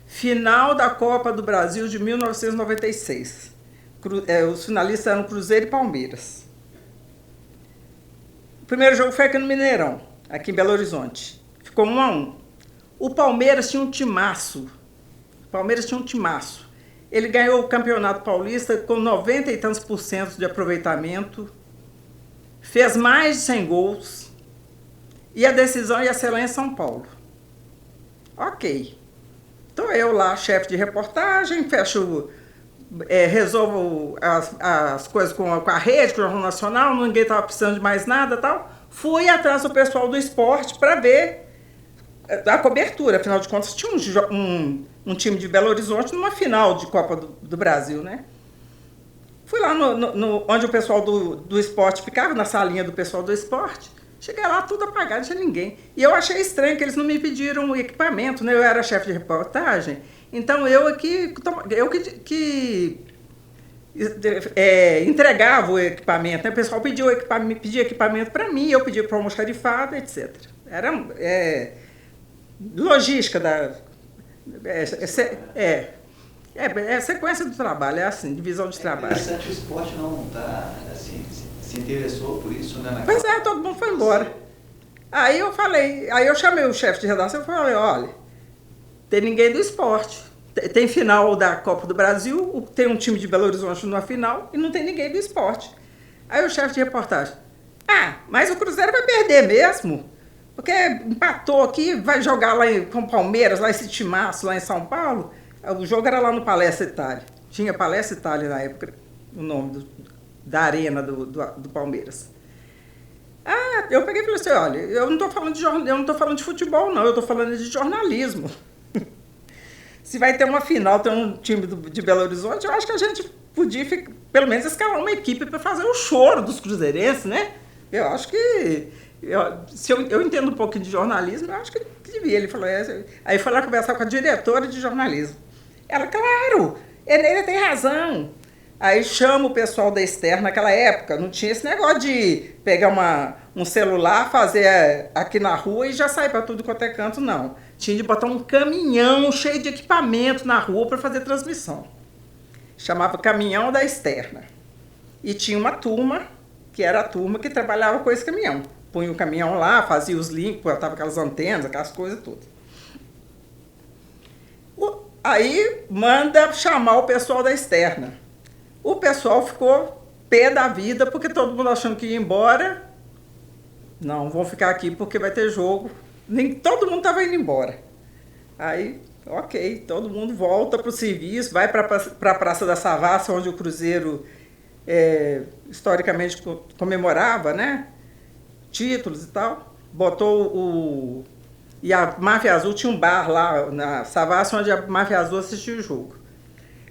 Final da Copa do Brasil de 1996. Os finalistas eram Cruzeiro e Palmeiras. O primeiro jogo foi aqui no Mineirão, aqui em Belo Horizonte. Ficou 1-1. O Palmeiras tinha um timaço. Ele ganhou o Campeonato Paulista com 90 e tantos % de aproveitamento. Fez mais de 100 gols. E a decisão ia ser lá em São Paulo. Ok. Então eu lá, chefe de reportagem, resolvo as coisas com a rede, com o Jornal Nacional, ninguém estava precisando de mais nada e tal. Fui atrás do pessoal do esporte para ver a cobertura. Afinal de contas, tinha um time de Belo Horizonte numa final de Copa do Brasil, né? Fui lá onde o pessoal do esporte ficava, na salinha do pessoal do esporte. Cheguei lá, tudo apagado, não tinha ninguém. E eu achei estranho que eles não me pediram o equipamento, né? Eu era chefe de reportagem, então eu que entregava o equipamento, né? O pessoal pedia equipamento para mim, eu pedia para o almoxarifado, etc. Era logística sequência do trabalho, é assim, divisão de trabalho. É interessante, o esporte não está assim, se interessou por isso, né? Pois é, todo mundo foi embora. Aí eu chamei o chefe de redação e falei, olha, tem ninguém do esporte. Tem final da Copa do Brasil, tem um time de Belo Horizonte na final e não tem ninguém do esporte. Aí o chefe de reportagem, mas o Cruzeiro vai perder mesmo, porque empatou aqui, vai jogar lá com o Palmeiras, lá esse timaço lá em São Paulo. O jogo era lá no Palestra Itália. Tinha Palestra Itália na época, o nome da arena do Palmeiras. Eu peguei e falei assim, olha, eu não estou falando de futebol, não, eu estou falando de jornalismo. Se vai ter uma final, ter um time de Belo Horizonte, eu acho que a gente podia, pelo menos, escalar uma equipe para fazer o choro dos cruzeirenses, né? Eu acho que... Se eu entendo um pouquinho de jornalismo, eu acho que devia. Ele falou, aí foi lá conversar com a diretora de jornalismo. Ela, claro, ele tem razão. Aí chama o pessoal da externa. Naquela época não tinha esse negócio de pegar um celular, fazer aqui na rua e já sair para tudo quanto é canto, não. Tinha de botar um caminhão cheio de equipamento na rua para fazer transmissão. Chamava Caminhão da Externa. E tinha uma turma, que era a turma que trabalhava com esse caminhão. Punha o caminhão lá, fazia os links, botava aquelas antenas, aquelas coisas todas. Aí manda chamar o pessoal da externa. O pessoal ficou pé da vida, porque todo mundo achando que ia embora. Não, vão ficar aqui porque vai ter jogo. Nem todo mundo estava indo embora. Aí, ok, todo mundo volta para o serviço, vai para a Praça da Savassi, onde o Cruzeiro historicamente comemorava, né? Títulos e tal. Botou E a Máfia Azul tinha um bar lá na Savassi, onde a Máfia Azul assistia o jogo.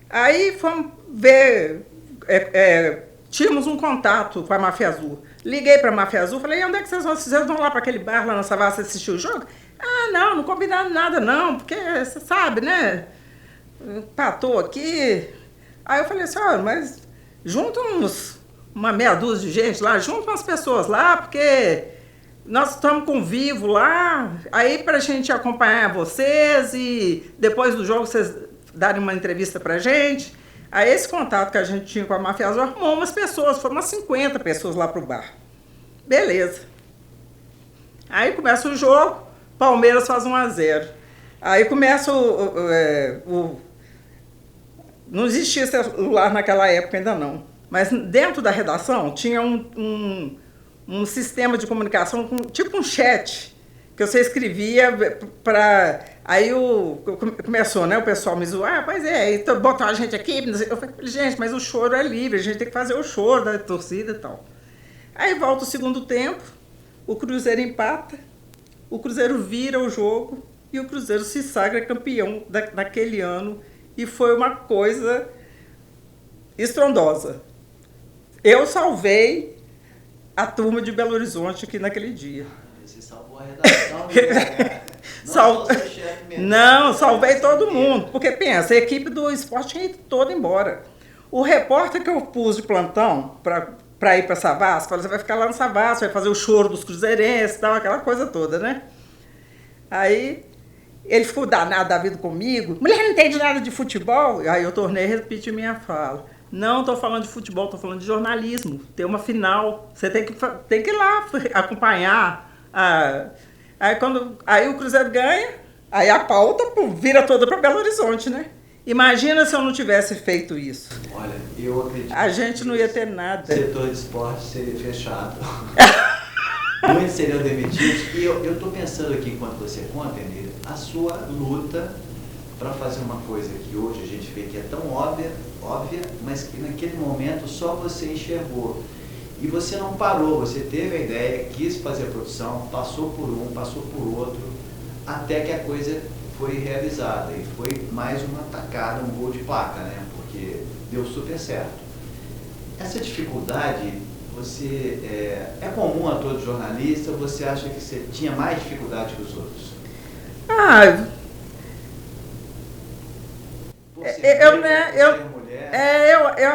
Aí fomos ver, tínhamos um contato com a Máfia Azul. Liguei para a Máfia Azul, falei, e onde é que vocês vão lá para aquele bar lá na Savassi assistir o jogo? Ah, não combinaram nada não, porque você sabe, né? Empatou aqui. Aí eu falei assim, olha, mas junta uma meia dúzia de gente lá, junta umas pessoas lá, porque nós estamos com vivo lá, aí para a gente acompanhar vocês e depois do jogo vocês darem uma entrevista para a gente. Aí esse contato que a gente tinha com a Máfia Azul arrumou umas pessoas, foram umas 50 pessoas lá pro bar. Beleza. Aí começa o jogo, Palmeiras faz 1-0. Aí começa não existia celular naquela época ainda não, mas dentro da redação tinha um sistema de comunicação, tipo um chat, que você escrevia para... Aí começou, né, o pessoal me zoar, pois é, então botou a gente aqui, eu falei, gente, mas o choro é livre, a gente tem que fazer o choro da torcida e tal. Aí volta o segundo tempo, o Cruzeiro empata, o Cruzeiro vira o jogo e o Cruzeiro se sagra campeão daquele ano, e foi uma coisa estrondosa. Eu salvei a turma de Belo Horizonte aqui naquele dia. Você salvou a redação, né? Não, salvei todo mundo. Porque pensa, a equipe do esporte tinha ido toda embora. O repórter que eu pus de plantão para ir para Savassi, falou, você vai ficar lá no Savassi, vai fazer o choro dos cruzeirenses, tal, aquela coisa toda, né? Aí ele ficou danado da vida comigo. Mulher não entende nada de futebol. Aí eu tornei a repetir minha fala. Não estou falando de futebol, estou falando de jornalismo. Tem uma final, você tem que ir lá acompanhar. Aí o Cruzeiro ganha, aí a pauta vira toda para Belo Horizonte, né? Imagina se eu não tivesse feito isso. Olha, eu acredito. A gente não ia ter nada. O setor de esporte seria fechado. Muitos seriam demitidos. E eu estou pensando aqui, enquanto você conta, Eneida, a sua luta para fazer uma coisa que hoje a gente vê que é tão óbvia, mas que naquele momento só você enxergou. E você não parou, você teve a ideia, quis fazer a produção, passou por um, passou por outro, até que a coisa foi realizada. E foi mais uma tacada, um gol de placa, né? Porque deu super certo. Essa dificuldade, é comum a todo jornalista? Você acha que você tinha mais dificuldade que os outros?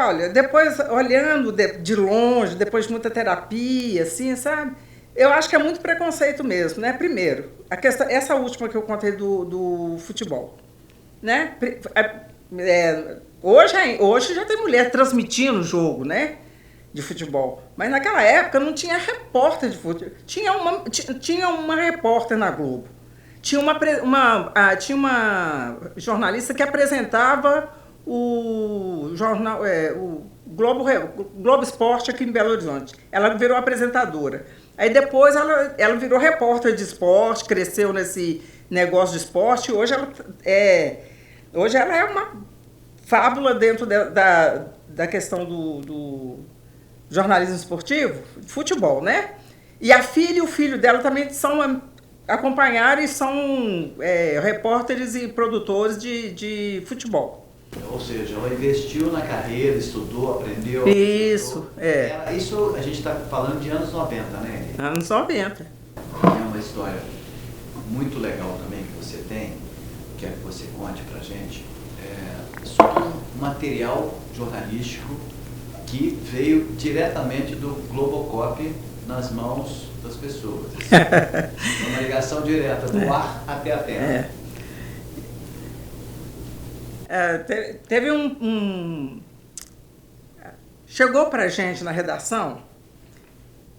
Olha, depois olhando de longe, depois de muita terapia, assim, sabe? Eu acho que é muito preconceito mesmo, né? Primeiro, essa última que eu contei do futebol, né? Hoje já tem mulher transmitindo o jogo, né? De futebol. Mas naquela época não tinha repórter de futebol. Tinha uma repórter na Globo. Tinha uma jornalista que apresentava o jornal, o Globo Esporte aqui em Belo Horizonte. Ela virou apresentadora. Aí depois ela virou repórter de esporte, cresceu nesse negócio de esporte. Hoje ela é uma fábula dentro da questão do jornalismo esportivo, futebol, né? E a filha e o filho dela também acompanharam e são repórteres e produtores de futebol. Ou seja, ela investiu na carreira, estudou, aprendeu. Isso, Isso a gente está falando de anos 90, né? Anos 90. É uma história muito legal também que você tem, quero que você conte pra gente, sobre um material jornalístico que veio diretamente do Globocop nas mãos das pessoas. Uma ligação direta do ar até a terra. Teve chegou para a gente na redação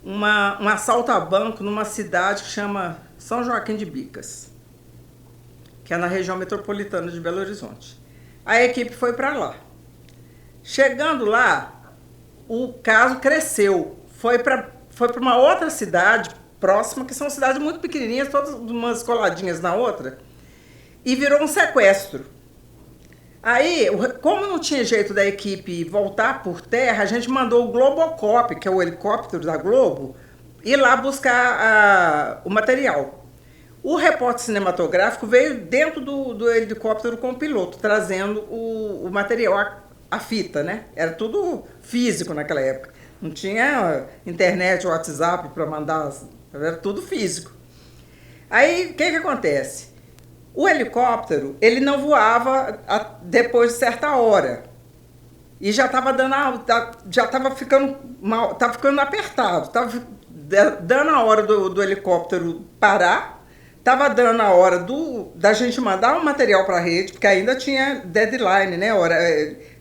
um assalto a banco numa cidade que chama São Joaquim de Bicas, que é na região metropolitana de Belo Horizonte. A equipe foi para lá. Chegando lá, o caso cresceu. Foi para uma outra cidade próxima, que são cidades muito pequenininhas, todas umas coladinhas na outra, e virou um sequestro. Aí, como não tinha jeito da equipe voltar por terra, a gente mandou o Globocop, que é o helicóptero da Globo, ir lá buscar o material. O repórter cinematográfico veio dentro do helicóptero com o piloto, trazendo o material, a fita, né? Era tudo físico naquela época. Não tinha internet, WhatsApp para mandar, era tudo físico. Aí, o que acontece? O helicóptero, ele não voava depois de certa hora. E já estava já estava ficando mal, estava ficando apertado. Estava dando a hora do helicóptero parar, estava dando a hora da gente mandar o material para a rede, porque ainda tinha deadline, né?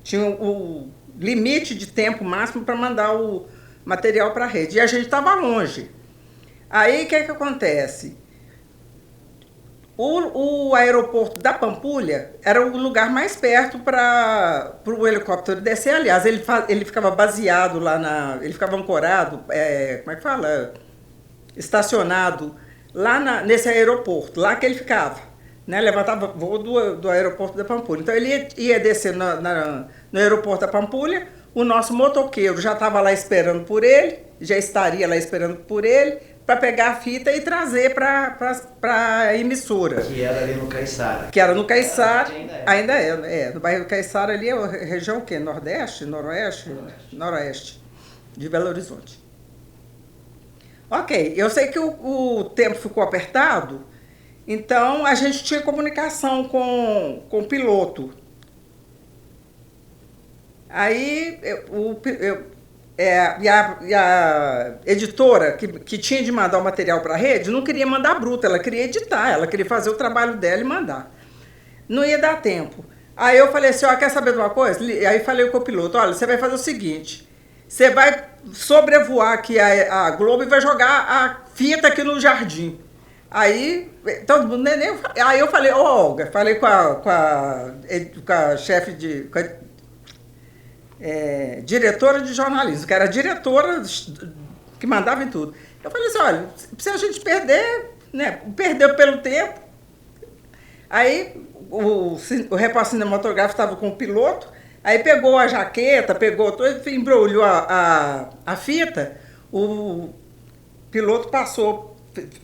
Tinha o limite de tempo máximo para mandar o material para a rede. E a gente estava longe. Aí, o que acontece? O aeroporto da Pampulha era o lugar mais perto para o helicóptero descer. Aliás, ele ficava baseado lá ele ficava ancorado, como é que fala? Estacionado lá nesse aeroporto, lá que ele ficava, né? Levantava voo do aeroporto da Pampulha. Então ele ia descer no aeroporto da Pampulha, o nosso motoqueiro já estava lá esperando por ele, já estaria lá esperando por ele, para pegar a fita e trazer para a emissora. Que era ali no Caiçara. Que era no Caiçara, ainda é. No bairro do Caiçara ali é a região o quê? Nordeste? Noroeste? Noroeste de Belo Horizonte. Ok, eu sei que o tempo ficou apertado, então a gente tinha comunicação com o piloto. Aí e a editora que tinha de mandar o material para a rede não queria mandar bruto, ela queria editar, ela queria fazer o trabalho dela e mandar. Não ia dar tempo. Aí eu falei assim, quer saber de uma coisa? Aí falei com o piloto, olha, você vai fazer o seguinte, você vai sobrevoar aqui a Globo e vai jogar a fita aqui no jardim. Aí, então, aí eu falei, Olga, falei com a chefe diretora de jornalismo, que era a diretora que mandava em tudo. Eu falei assim, olha, se a gente perder, né, perdeu pelo tempo. Aí o repórter cinematográfico estava com o piloto, aí pegou a jaqueta, embrulhou a fita, o piloto passou,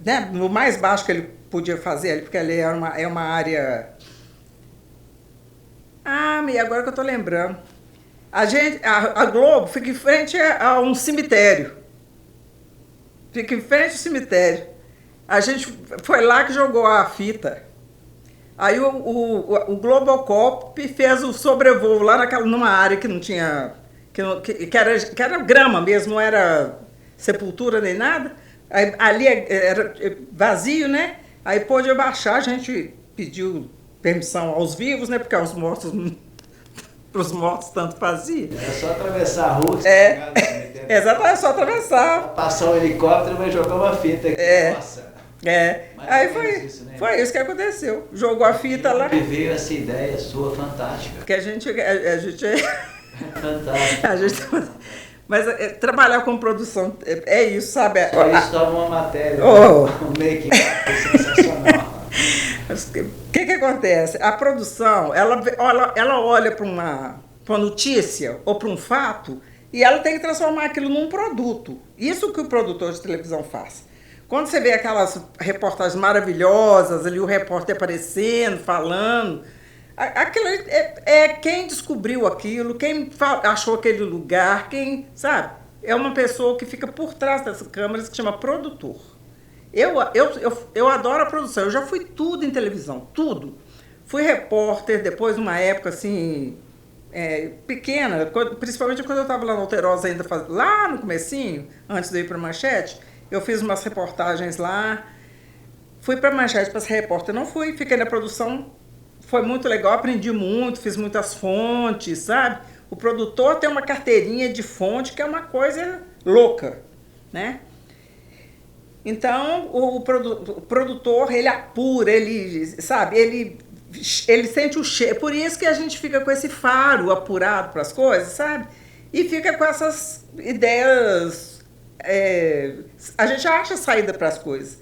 né, no mais baixo que ele podia fazer ali, porque ali é uma área... e agora que eu estou lembrando. A Globo fica em frente a um cemitério. Fica em frente ao cemitério. A gente foi lá que jogou a fita. Aí o Globocop fez o sobrevoo lá numa área que não tinha... Que era grama mesmo, não era sepultura nem nada. Aí, ali era vazio, né? Aí pôde abaixar, a gente pediu permissão aos vivos, né? Porque aos mortos... Para os mortos tanto fazia. É só atravessar a rua. Exatamente, é só atravessar. Passar o helicóptero, vai jogar uma fita aqui. Nossa. Aí foi isso que aconteceu. Jogou a fita lá. E veio essa ideia sua fantástica. Porque a gente Fantástico. Mas trabalhar com produção é isso, sabe? Só isso dá uma matéria. Um make-up sensacional. O que acontece? A produção, ela olha para uma notícia ou para um fato e ela tem que transformar aquilo num produto. Isso que o produtor de televisão faz. Quando você vê aquelas reportagens maravilhosas, ali o repórter aparecendo, falando, aquilo é quem descobriu aquilo, quem achou aquele lugar, quem, sabe? É uma pessoa que fica por trás dessas câmeras que chama produtor. Eu adoro a produção, eu já fui tudo em televisão, tudo. Fui repórter, depois numa época assim, pequena, principalmente quando eu estava lá na Alterosa ainda, lá no comecinho, antes de eu ir para a Manchete, eu fiz umas reportagens lá, fui para a Manchete para ser repórter, não fui, fiquei na produção, foi muito legal, aprendi muito, fiz muitas fontes, sabe? O produtor tem uma carteirinha de fonte que é uma coisa louca, né? Então, o produtor, ele apura, ele, sabe, ele sente o cheiro. Por isso que a gente fica com esse faro apurado para as coisas, sabe? E fica com essas ideias. A gente acha saída para as coisas.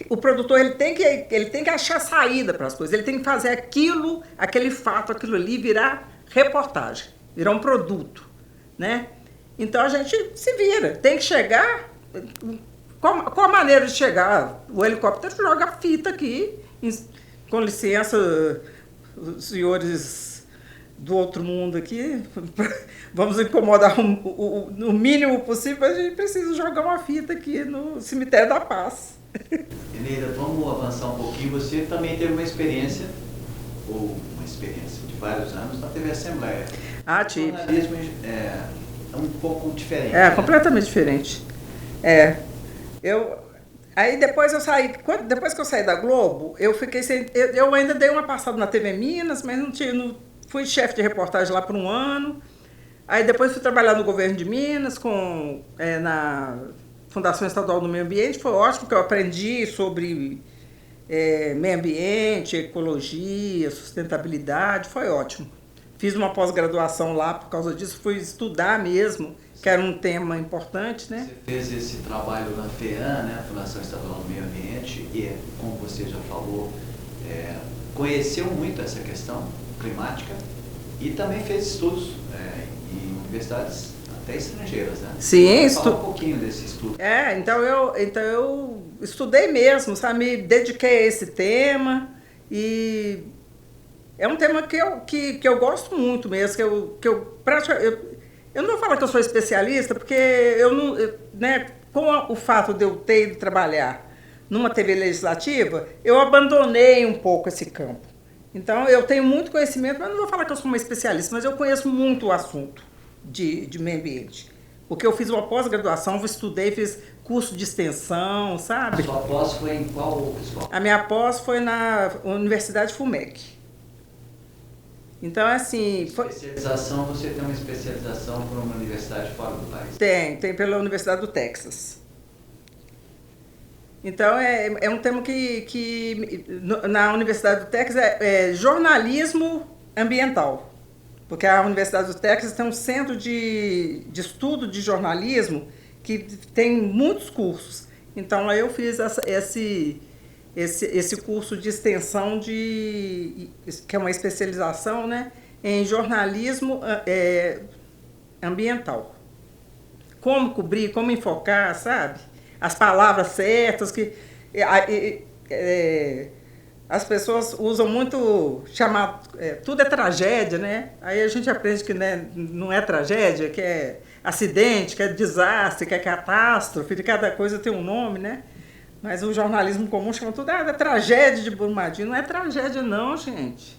O produtor ele tem que achar saída para as coisas. Ele tem que fazer aquele fato, aquilo ali virar reportagem, virar um produto, né? Então a gente se vira. Tem que chegar. Qual a maneira de chegar? O helicóptero joga a fita aqui. Com licença, os senhores do outro mundo aqui, vamos incomodar no mínimo possível, a gente precisa jogar uma fita aqui no Cemitério da Paz. Eneida, vamos avançar um pouquinho. Você também teve uma experiência de vários anos na TV Assembleia. Tive. O jornalismo é um pouco diferente. Completamente diferente. Aí depois depois que eu saí da Globo, eu fiquei sem. Eu ainda dei uma passada na TV Minas, mas não fui chefe de reportagem lá por um ano. Aí depois fui trabalhar no governo de Minas, na Fundação Estadual do Meio Ambiente. Foi ótimo, porque eu aprendi sobre meio ambiente, ecologia, sustentabilidade, foi ótimo. Fiz uma pós-graduação lá por causa disso, fui estudar mesmo, que era um tema importante, né? Você fez esse trabalho na FEAM, né, Fundação Estadual do Meio Ambiente, e, como você já falou, conheceu muito essa questão climática e também fez estudos em universidades até estrangeiras, né? Sim, fala um pouquinho desse estudo. Então eu estudei mesmo, sabe? Me dediquei a esse tema e é um tema que eu gosto muito mesmo, eu não vou falar que eu sou especialista, porque com o fato de eu ter ido trabalhar numa TV legislativa, eu abandonei um pouco esse campo. Então, eu tenho muito conhecimento, mas não vou falar que eu sou uma especialista, mas eu conheço muito o assunto de meio ambiente. Porque eu fiz uma pós-graduação, estudei, fiz curso de extensão, sabe? A sua pós foi em qual escola? A minha pós foi na Universidade FUMEC. Então, assim... Especialização, você tem uma especialização por uma universidade fora do país? Tem pela Universidade do Texas. Então, é um tema que na Universidade do Texas é jornalismo ambiental. Porque a Universidade do Texas tem um centro de estudo de jornalismo que tem muitos cursos. Então, lá eu fiz esse curso de extensão, que é uma especialização, né, em jornalismo ambiental. Como cobrir, como enfocar, sabe? As palavras certas, que as pessoas usam muito, tudo é tragédia, né? Aí a gente aprende que, né, não é tragédia, que é acidente, que é desastre, que é catástrofe, de cada coisa tem um nome, né? Mas o jornalismo comum chama tudo é tragédia de Brumadinho. Não é tragédia não, gente.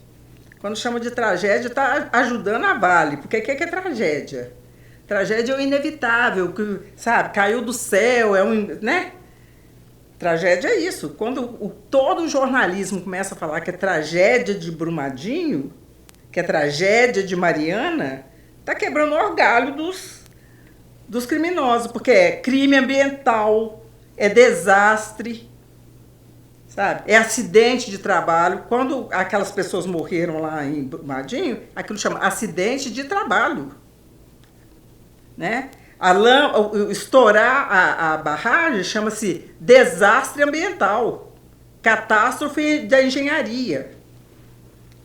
Quando chama de tragédia, está ajudando a Vale. Porque o que é tragédia? Tragédia é o inevitável, que, sabe, caiu do céu, né? Tragédia é isso. Quando todo o jornalismo começa a falar que é tragédia de Brumadinho, que é tragédia de Mariana, está quebrando o orgalho dos criminosos, porque é crime ambiental, é desastre, sabe? É acidente de trabalho. Quando aquelas pessoas morreram lá em Brumadinho, aquilo chama acidente de trabalho, né? Estourar a barragem chama-se desastre ambiental, catástrofe da engenharia.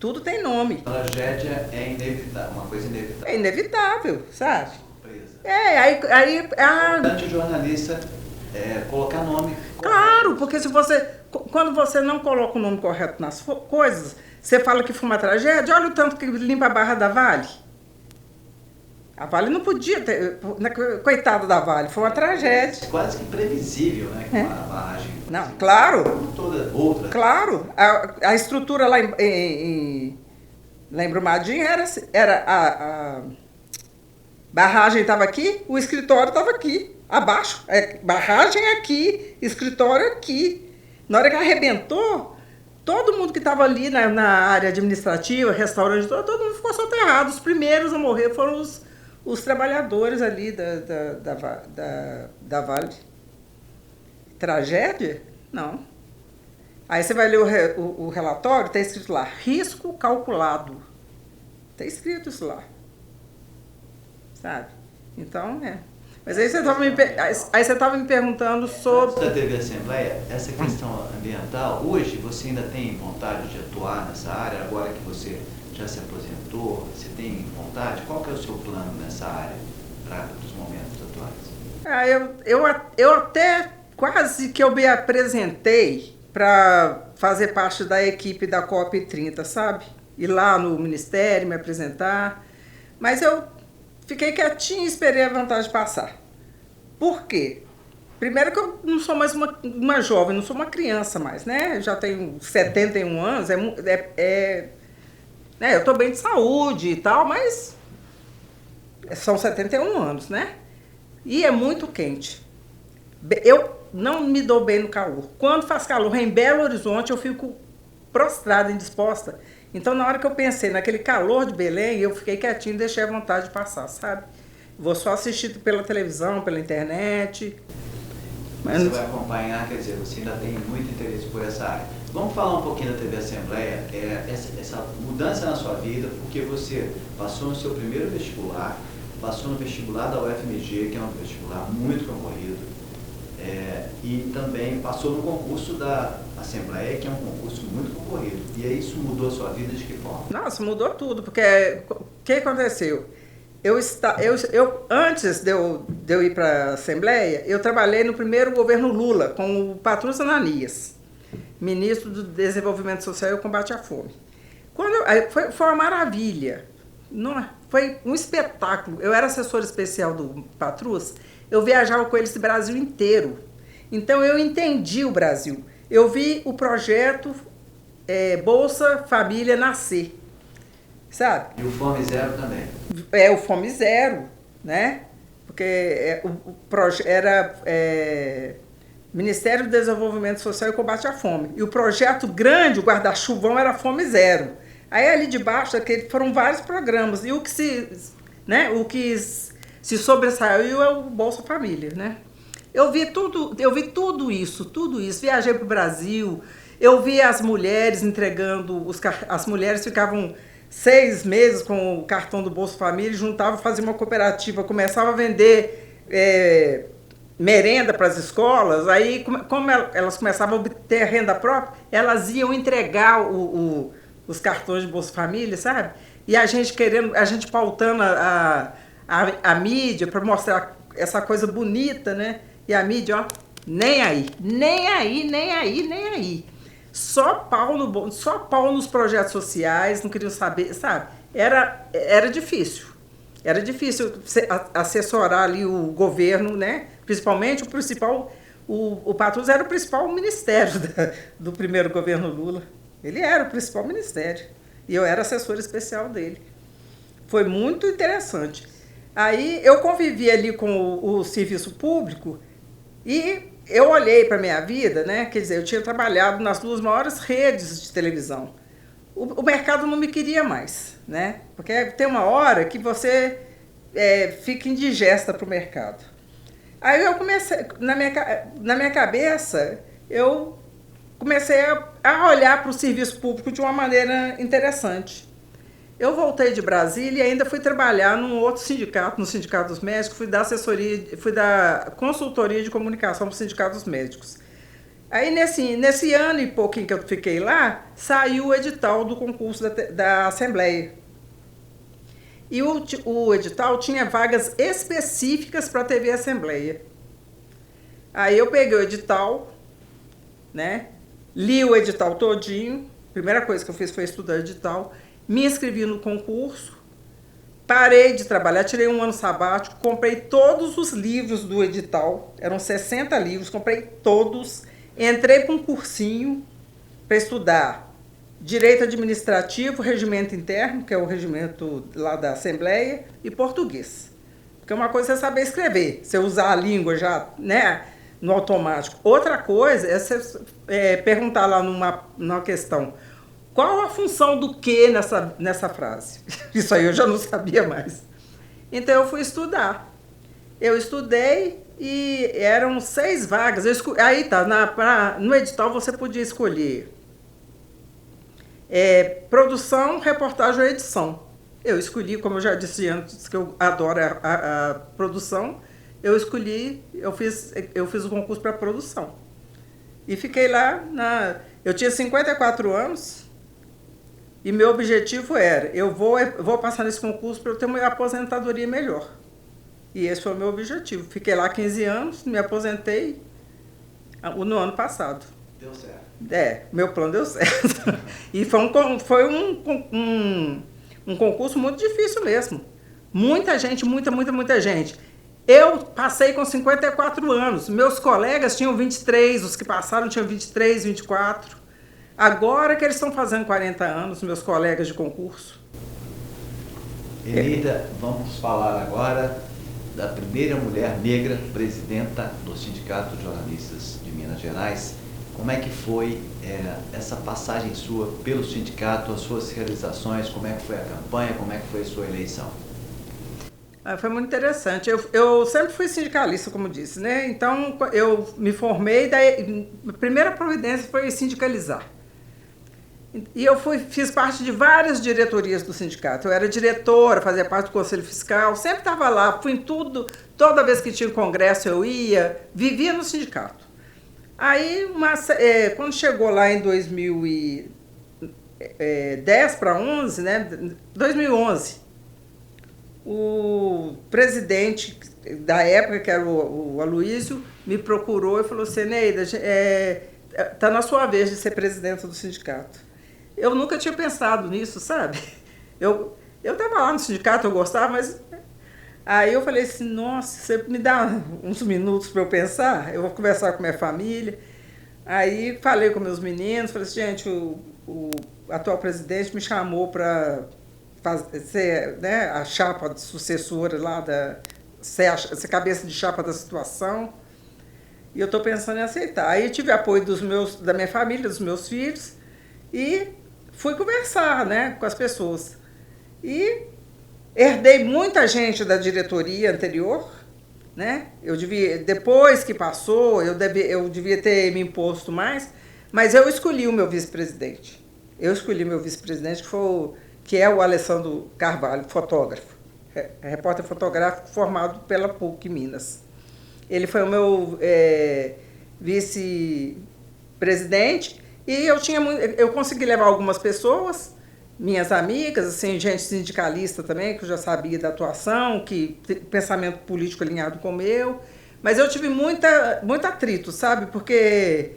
Tudo tem nome. A tragédia é inevitável, uma coisa inevitável. É inevitável, sabe? Surpresa. Aí importante o jornalista colocar nome. Claro, porque quando você não coloca o nome correto nas coisas, você fala que foi uma tragédia, olha o tanto que limpa a barra da Vale. A Vale não podia ter, coitada da Vale, foi uma tragédia. Quase que previsível, né? Com a barragem. Não, claro. Como toda outra. Claro, a estrutura lá Lá em Brumadinho era a barragem estava aqui, o escritório estava aqui, abaixo. Barragem aqui, escritório aqui. Na hora que arrebentou, todo mundo que estava ali na área administrativa, restaurante, todo mundo ficou soterrado. Os primeiros a morrer foram os trabalhadores ali da Vale. Tragédia? Não. Aí você vai ler o relatório, está escrito lá, risco calculado. Está escrito isso lá. Sabe? Então, Mas aí você estava me perguntando sobre... Antes da TV Assembleia, essa questão ambiental, hoje você ainda tem vontade de atuar nessa área, agora que você já se aposentou, você tem vontade? Qual que é o seu plano nessa área para os momentos atuais? Eu até quase que eu me apresentei para fazer parte da equipe da COP30, sabe? Ir lá no Ministério, me apresentar. Mas eu fiquei quietinha e esperei a vontade passar. Por quê? Primeiro que eu não sou mais uma jovem, não sou uma criança mais, né? Eu já tenho 71 anos, eu estou bem de saúde e tal, mas são 71 anos, né? E é muito quente. Eu não me dou bem no calor. Quando faz calor em Belo Horizonte, eu fico prostrada, indisposta. Então, na hora que eu pensei naquele calor de Belém, eu fiquei quietinho e deixei a vontade de passar, sabe? Vou só assistir pela televisão, pela internet. Mas você vai acompanhar, quer dizer, você ainda tem muito interesse por essa área. Vamos falar um pouquinho da TV Assembleia, essa mudança na sua vida, porque você passou no seu primeiro vestibular, passou no vestibular da UFMG, que é um vestibular muito concorrido, e também passou no concurso da Assembleia, que é um concurso muito concorrido. E aí isso mudou a sua vida de que forma? Nossa, mudou tudo, porque o que aconteceu? Antes de eu ir para a Assembleia, eu trabalhei no primeiro governo Lula, com o Patrus Ananias, ministro do Desenvolvimento Social e o Combate à Fome. Foi uma maravilha, foi um espetáculo. Eu era assessora especial do Patrus, eu viajava com eles esse Brasil inteiro. Então eu entendi o Brasil. Eu vi o projeto Bolsa Família nascer. Sabe? E o Fome Zero também. O Fome Zero, né? Porque o projeto era Ministério do Desenvolvimento Social e Combate à Fome. E o projeto grande, o guarda-chuvão, era Fome Zero. Aí ali debaixo foram vários programas. E o que se sobressaiu é o Bolsa Família, né? Eu vi tudo isso. Viajei para o Brasil, eu vi as mulheres entregando, as mulheres ficavam 6 meses com o cartão do Bolsa Família, juntavam, faziam uma cooperativa, começavam a vender merenda para as escolas, aí como elas começavam a obter renda própria, elas iam entregar os cartões de Bolsa Família, sabe? E a gente pautando a mídia para mostrar essa coisa bonita, né? E a mídia, ó, nem aí. Só pau nos projetos sociais, não queriam saber, sabe? Era difícil. Era difícil assessorar ali o governo, né? Principalmente o Patrus era o principal ministério do primeiro governo Lula. Ele era o principal ministério. E eu era assessora especial dele. Foi muito interessante. Aí eu convivi ali com o serviço público e eu olhei para a minha vida, né? Quer dizer, eu tinha trabalhado nas 2 maiores redes de televisão. O mercado não me queria mais, né? Porque tem uma hora que você fica indigesta para o mercado. Aí eu comecei, na minha cabeça, eu comecei a olhar para o serviço público de uma maneira interessante. Eu voltei de Brasília e ainda fui trabalhar num outro sindicato, no Sindicato dos Médicos, fui dar consultoria de comunicação para o Sindicato dos Médicos. Aí, nesse ano e pouquinho que eu fiquei lá, saiu o edital do concurso da Assembleia. E o edital tinha vagas específicas para a TV Assembleia. Aí eu peguei o edital, né, li o edital todinho, a primeira coisa que eu fiz foi estudar o edital, me inscrevi no concurso, parei de trabalhar, tirei um ano sabático, comprei todos os livros do edital, eram 60 livros, comprei todos, entrei para um cursinho para estudar direito administrativo, regimento interno, que é o regimento lá da Assembleia, e português. Porque uma coisa é saber escrever, você usar a língua já, né, no automático. Outra coisa é você perguntar lá numa questão, qual a função do que nessa frase? Isso aí eu já não sabia mais. Então eu fui estudar. Eu estudei e eram 6 vagas. Aí tá, no edital você podia escolher produção, reportagem ou edição. Eu escolhi, como eu já disse antes, que eu adoro a produção, eu fiz o concurso para produção. E fiquei lá, eu tinha 54 anos e meu objetivo era, eu vou passar nesse concurso para eu ter uma aposentadoria melhor. E esse foi o meu objetivo. Fiquei lá 15 anos, me aposentei no ano passado. Deu certo. Meu plano deu certo. E foi um concurso muito difícil mesmo. Muita gente, muita gente. Eu passei com 54 anos. Meus colegas tinham 23, os que passaram tinham 23, 24. Agora que eles estão fazendo 40 anos, meus colegas de concurso. Eneida, vamos falar agora da primeira mulher negra presidenta do Sindicato de Jornalistas de Minas Gerais. Como é que foi essa passagem sua pelo sindicato, as suas realizações, como é que foi a campanha, como é que foi a sua eleição? Foi muito interessante. Eu sempre fui sindicalista, como disse, né? Então, eu me formei, daí a primeira providência foi sindicalizar. E eu fiz parte de várias diretorias do sindicato. Eu era diretora, fazia parte do Conselho Fiscal, sempre estava lá, fui em tudo, toda vez que tinha congresso eu ia, vivia no sindicato. Aí, quando chegou lá em 2010 para 11, né, 2011, o presidente da época, que era o Aloysio, me procurou e falou assim, Eneida, está na sua vez de ser presidenta do sindicato. Eu nunca tinha pensado nisso, sabe? Eu estava lá no sindicato, eu gostava, mas... Aí eu falei assim, nossa, você me dá uns minutos para eu pensar? Eu vou conversar com minha família. Aí falei com meus meninos, falei assim, gente, o atual presidente me chamou para ser, né, a chapa sucessora lá, ser cabeça de chapa da situação. E eu estou pensando em aceitar. Aí tive apoio da minha família, dos meus filhos, e fui conversar, né, com as pessoas. E herdei muita gente da diretoria anterior, né? Depois que passou, eu devia ter me imposto mais, mas eu escolhi o meu vice-presidente. Que é o Alessandro Carvalho, fotógrafo, repórter fotográfico formado pela PUC Minas. Ele foi o meu vice-presidente e eu consegui levar algumas pessoas, minhas amigas, assim, gente sindicalista também, que eu já sabia da atuação, que tem pensamento político alinhado com o meu, mas eu tive muito atrito, sabe? Porque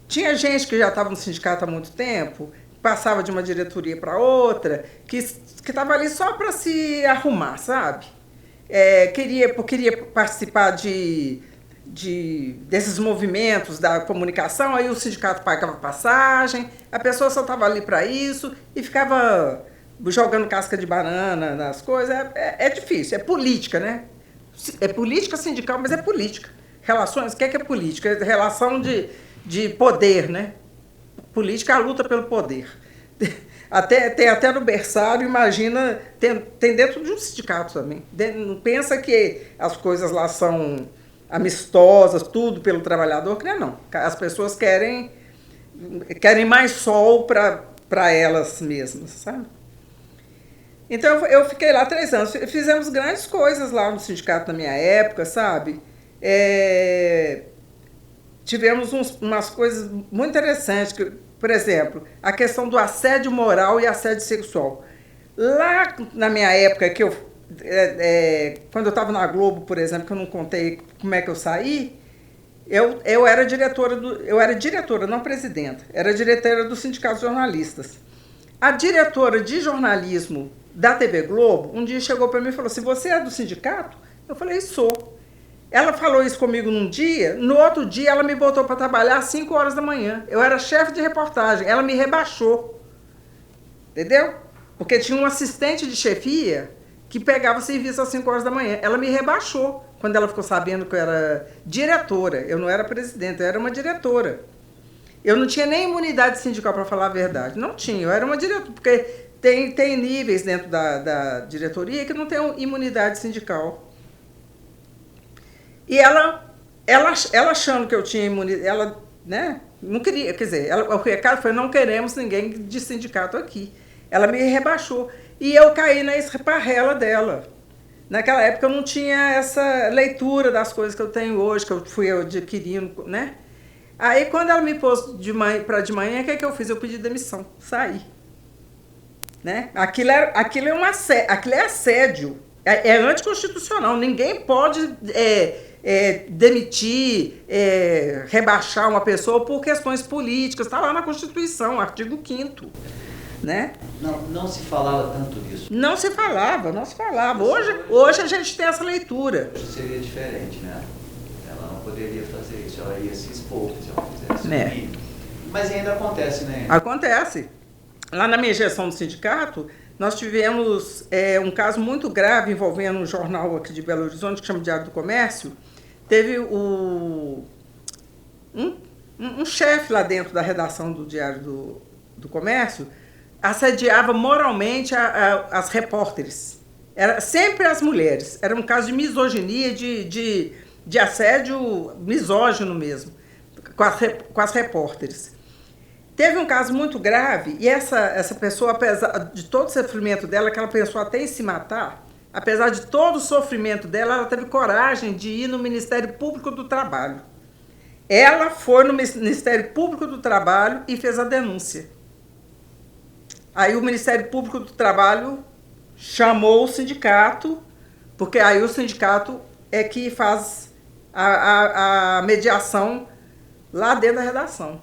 tinha gente que já estava no sindicato há muito tempo, passava de uma diretoria para outra, que estava ali só para se arrumar, sabe? Queria participar desses movimentos da comunicação, aí o sindicato pagava passagem, a pessoa só estava ali para isso e ficava jogando casca de banana nas coisas. É difícil, é política, né? É política sindical, mas é política. Relações, o que é política? É relação de poder, né? Política é a luta pelo poder. Tem até no berçário, imagina, tem dentro de um sindicato também. Não pensa que as coisas lá são amistosas, tudo pelo trabalhador, que não. As pessoas querem mais sol para elas mesmas, sabe? Então eu fiquei lá 3 anos. Fizemos grandes coisas lá no sindicato na minha época, sabe? Tivemos umas coisas muito interessantes, por exemplo, a questão do assédio moral e assédio sexual. Lá na minha época, quando eu estava na Globo, por exemplo, que eu não contei como é que eu saí, eu era diretora, não presidenta, era diretora do Sindicato de Jornalistas. A diretora de jornalismo da TV Globo, um dia chegou para mim e falou assim, você é do sindicato? Eu falei, sou. Ela falou isso comigo num dia, no outro dia ela me botou para trabalhar às 5 horas da manhã. Eu era chefe de reportagem, ela me rebaixou. entendeu? Porque tinha um assistente de chefia que pegava serviço às 5 horas da manhã. Ela me rebaixou quando ela ficou sabendo que eu era diretora. Eu não era presidente, eu era uma diretora. Eu não tinha nem imunidade sindical, para falar a verdade. Não tinha, eu era uma diretora, porque tem níveis dentro da diretoria que não tem imunidade sindical. E ela achando que eu tinha imunidade, ela, né, não queria, quer dizer, o recado foi: não queremos ninguém de sindicato aqui. Ela me rebaixou. E eu caí na esparrela dela. Naquela época eu não tinha essa leitura das coisas que eu tenho hoje, que eu fui adquirindo, né? Aí quando ela me pôs de manhã, o que é que eu fiz? Eu pedi demissão, saí. Né? Aquilo é assédio, é anticonstitucional. Ninguém pode demitir, rebaixar uma pessoa por questões políticas. Está lá na Constituição, artigo 5º. Né? Não se falava tanto disso. Não se falava. Hoje a gente tem essa leitura. Hoje seria diferente, né? Ela não poderia fazer isso, ela ia se expor se ela fizesse isso. Mas ainda acontece, né? Acontece. Lá na minha gestão do sindicato, nós tivemos um caso muito grave envolvendo um jornal aqui de Belo Horizonte, que chama Diário do Comércio. Teve um chefe lá dentro da redação do Diário do Comércio, assediava moralmente as repórteres. Era sempre as mulheres. Era um caso de misoginia, de assédio misógino mesmo, com as repórteres. Teve um caso muito grave, e essa pessoa, apesar de todo o sofrimento dela, que ela pensou até em se matar, apesar de todo o sofrimento dela, ela teve coragem de ir no Ministério Público do Trabalho. Ela foi no Ministério Público do Trabalho e fez a denúncia. Aí o Ministério Público do Trabalho chamou o sindicato, porque aí o sindicato é que faz a mediação lá dentro da redação.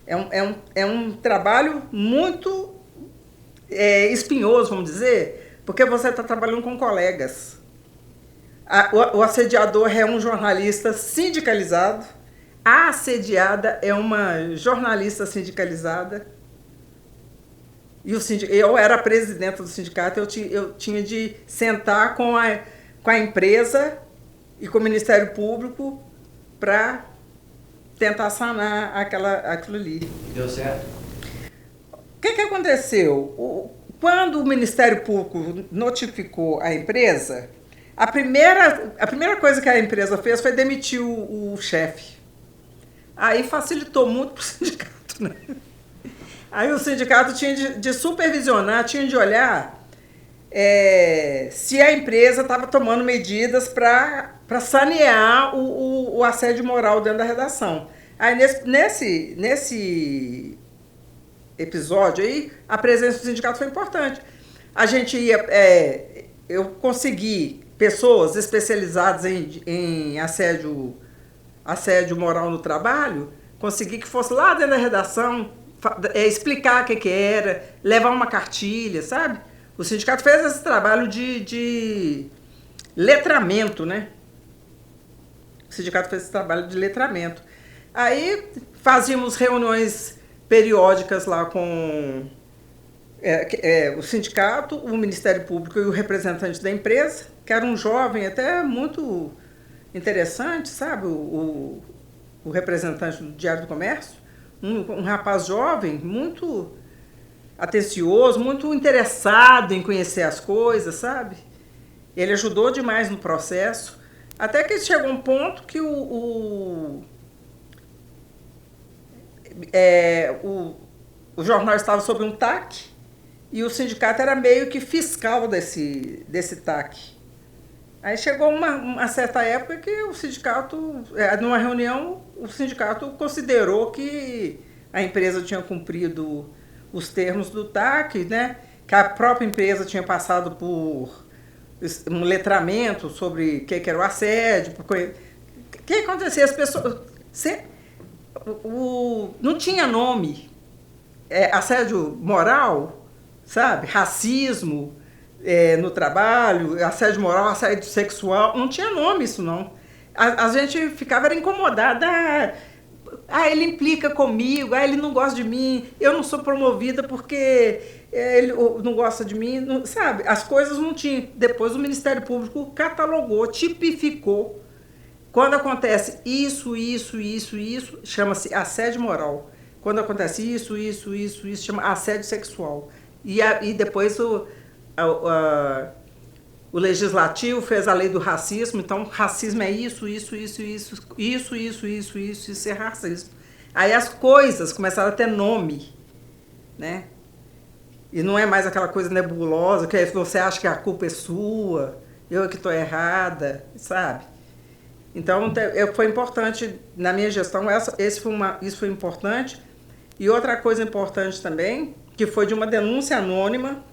É um trabalho muito espinhoso, vamos dizer, porque você está trabalhando com colegas. O assediador é um jornalista sindicalizado, a assediada é uma jornalista sindicalizada. E eu era presidente do sindicato, eu tinha de sentar com a empresa e com o Ministério Público para tentar sanar aquilo ali. Deu certo? O que aconteceu? Quando o Ministério Público notificou a empresa, a primeira coisa que a empresa fez foi demitir o chefe. Aí facilitou muito para o sindicato, né? Aí o sindicato tinha de supervisionar, tinha de olhar se a empresa estava tomando medidas para sanear o assédio moral dentro da redação. Aí nesse episódio aí, a presença do sindicato foi importante. A gente eu consegui pessoas especializadas em assédio moral no trabalho, consegui que fosse lá dentro da redação, explicar o que era, levar uma cartilha, sabe? O sindicato fez esse trabalho de letramento, né? O sindicato fez esse trabalho de letramento. Aí fazíamos reuniões periódicas lá com o sindicato, o Ministério Público e o representante da empresa, que era um jovem até muito interessante, sabe? O representante do Diário do Comércio. Um rapaz jovem, muito atencioso, muito interessado em conhecer as coisas, sabe? Ele ajudou demais no processo, até que chegou um ponto que o jornal estava sob um TAC e o sindicato era meio que fiscal desse TAC. Aí chegou uma certa época que o sindicato, numa reunião, o sindicato considerou que a empresa tinha cumprido os termos do TAC, né? Que a própria empresa tinha passado por um letramento sobre o que era o assédio. O que acontecia? As pessoas... não tinha nome. Assédio moral, sabe? Racismo no trabalho, assédio moral, assédio sexual, não tinha nome isso não. A gente ficava incomodada, ele implica comigo, ele não gosta de mim, eu não sou promovida porque ele não gosta de mim, não, sabe? As coisas não tinham. Depois o Ministério Público catalogou, tipificou. Quando acontece isso, chama-se assédio moral. Quando acontece isso, chama assédio sexual. E depois o Legislativo fez a lei do racismo, então racismo é isso é racismo. Aí as coisas começaram a ter nome, né? E não é mais aquela coisa nebulosa, que você acha que a culpa é sua, eu que estou errada, sabe? Então, foi importante, na minha gestão, isso foi importante. E outra coisa importante também, que foi de uma denúncia anônima,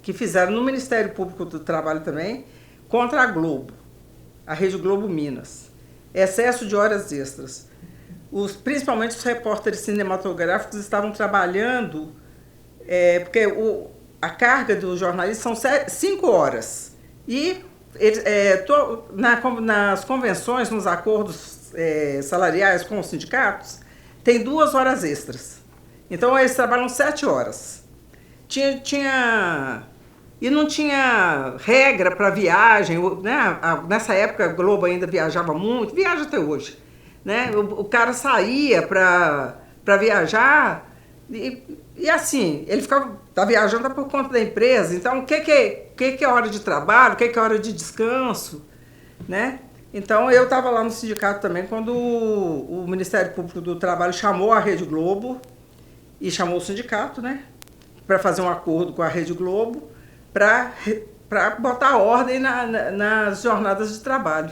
que fizeram no Ministério Público do Trabalho também, contra a Globo, a Rede Globo Minas. Excesso de horas extras. Principalmente os repórteres cinematográficos estavam trabalhando, porque a carga dos jornalistas são 5 horas. E nas convenções, nos acordos salariais com os sindicatos, tem 2 horas extras. Então, eles trabalham 7 horas. E não tinha regra para viagem, né? Nessa época, a Globo ainda viajava muito, viaja até hoje. Né? O cara saía para viajar e assim, ele tá viajando por conta da empresa. Então, o que é hora de trabalho, o que é hora de descanso, né? Então, eu estava lá no sindicato também quando o Ministério Público do Trabalho chamou a Rede Globo e chamou o sindicato, né? Para fazer um acordo com a Rede Globo para botar ordem nas jornadas de trabalho.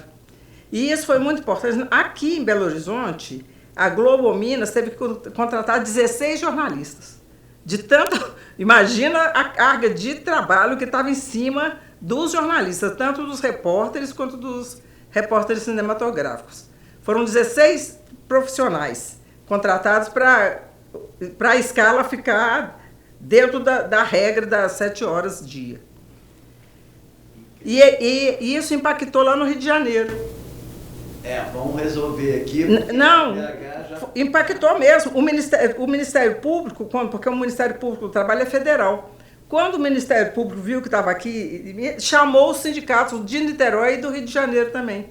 E isso foi muito importante. Aqui em Belo Horizonte, a Globo Minas teve que contratar 16 jornalistas. Imagina a carga de trabalho que estava em cima dos jornalistas, tanto dos repórteres quanto dos repórteres cinematográficos. Foram 16 profissionais contratados para a escala ficar dentro da regra das 7 horas dia. E isso impactou lá no Rio de Janeiro. Vamos resolver aqui. Não, impactou mesmo. O Ministério Público, porque o Ministério Público do Trabalho é federal. Quando o Ministério Público viu que estava aqui, chamou os sindicatos de Niterói e do Rio de Janeiro também.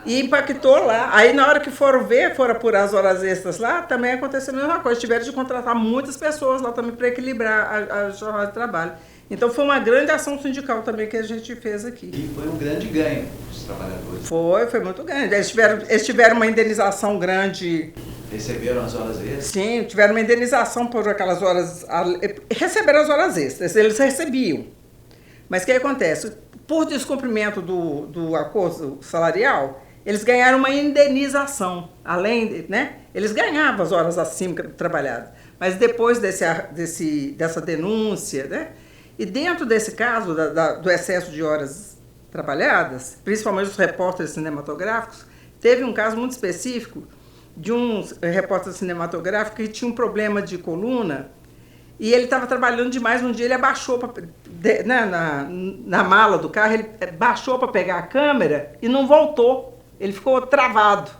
E impactou lá. Aí, na hora que foram apurar as horas extras lá, também aconteceu a mesma coisa. Tiveram de contratar muitas pessoas lá também para equilibrar a jornada de trabalho. Então, foi uma grande ação sindical também que a gente fez aqui. E foi um grande ganho para os trabalhadores. Foi muito grande. Eles tiveram uma indenização grande. Receberam as horas extras? Sim, tiveram uma indenização por aquelas horas. Receberam as horas extras, eles recebiam. Mas o que acontece? Por descumprimento do acordo salarial, eles ganharam uma indenização. Além, né? Eles ganhavam as horas acima trabalhadas. Mas depois dessa denúncia, né? E dentro desse caso do excesso de horas trabalhadas, principalmente os repórteres cinematográficos, teve um caso muito específico de um repórter cinematográfico que tinha um problema de coluna e ele estava trabalhando demais. Um dia ele abaixou na mala do carro, ele baixou para pegar a câmera e não voltou. Ele ficou travado.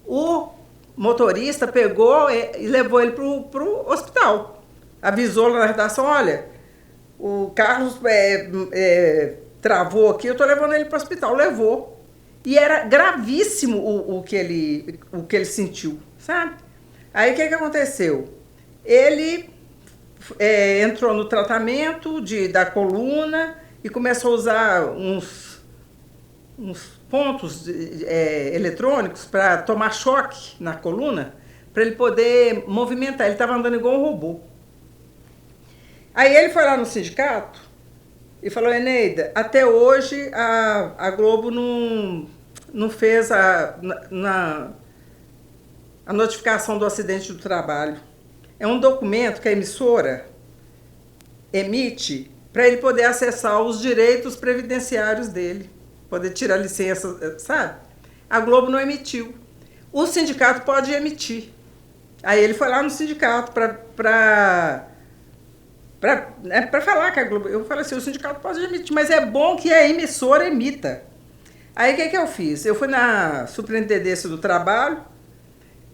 O motorista pegou e levou ele para o hospital. Avisou lá na redação, olha, o Carlos travou aqui, eu estou levando ele para o hospital. Levou. E era gravíssimo o que ele sentiu, sabe? Aí o que aconteceu? Ele entrou no tratamento da coluna e começou a usar uns pontos eletrônicos para tomar choque na coluna, para ele poder movimentar. Ele estava andando igual um robô. Aí ele foi lá no sindicato e falou, Eneida, até hoje a Globo não fez a notificação do acidente do trabalho. É um documento que a emissora emite para ele poder acessar os direitos previdenciários dele, poder tirar licença, sabe? A Globo não emitiu. O sindicato pode emitir. Aí ele foi lá no sindicato para falar que a Globo... Eu falei assim, o sindicato pode emitir, mas é bom que a emissora emita. Aí o que eu fiz? Eu fui na Superintendência do Trabalho,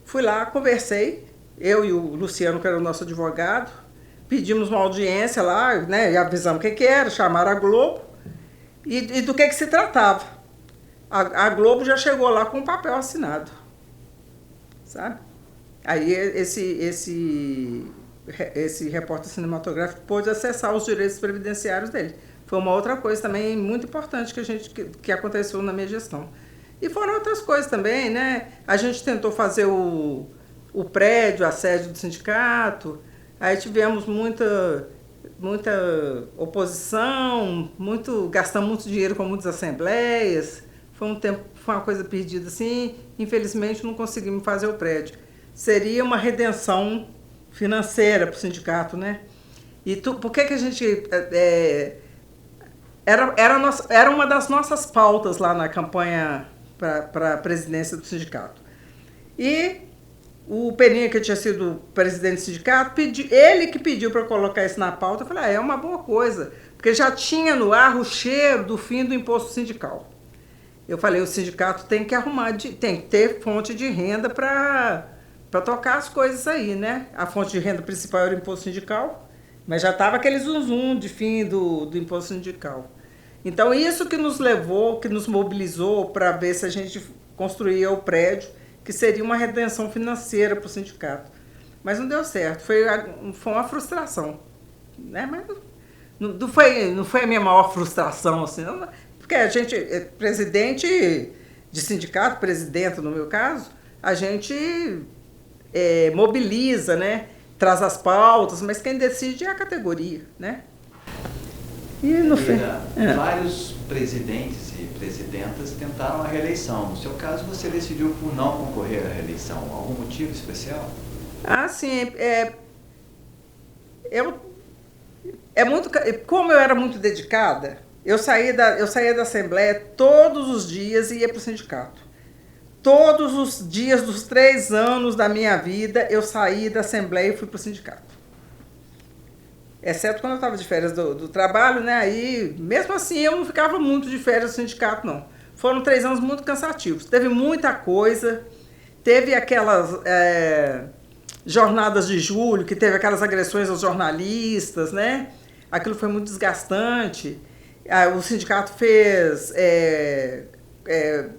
fui lá, conversei, eu e o Luciano, que era o nosso advogado, pedimos uma audiência lá, né, e avisamos o que era, chamaram a Globo, e do que se tratava. A Globo já chegou lá com o papel assinado, sabe? Aí esse repórter cinematográfico pôde acessar os direitos previdenciários dele. Foi uma outra coisa também muito importante que aconteceu na minha gestão. E foram outras coisas também, né? A gente tentou fazer o prédio, a sede do sindicato, aí tivemos muita oposição, gastamos muito dinheiro com muitas assembleias, foi uma coisa perdida assim, infelizmente não conseguimos fazer o prédio. Seria uma redenção financeira para o sindicato, né? E por que a gente... Era uma das nossas pautas lá na campanha para a presidência do sindicato. E o Peninha, que tinha sido presidente do sindicato, ele que pediu para colocar isso na pauta. Eu falei, é uma boa coisa, porque já tinha no ar o cheiro do fim do imposto sindical. Eu falei, o sindicato tem que tem que ter fonte de renda para tocar as coisas aí, né? A fonte de renda principal era o imposto sindical, mas já estava aquele zum de fim do imposto sindical. Então, isso que nos levou, que nos mobilizou para ver se a gente construía o prédio, que seria uma redenção financeira para o sindicato. Mas não deu certo, foi uma frustração, né? Mas não foi a minha maior frustração, assim, não, porque a gente, presidente de sindicato, presidente no meu caso, a gente mobiliza, né? Traz as pautas, mas quem decide é a categoria, né? E no fim, vários presidentes e presidentas tentaram a reeleição. No seu caso, você decidiu por não concorrer à reeleição. Algum motivo especial? Ah, sim. Como eu era muito dedicada, eu saía da Assembleia todos os dias e ia para o sindicato. Todos os dias dos 3 anos da minha vida, eu saí da Assembleia e fui para o sindicato. Exceto quando eu estava de férias do trabalho, né? Aí, mesmo assim, eu não ficava muito de férias do sindicato, não. Foram 3 anos muito cansativos. Teve muita coisa. Teve aquelas jornadas de julho, que teve aquelas agressões aos jornalistas, né? Aquilo foi muito desgastante. O sindicato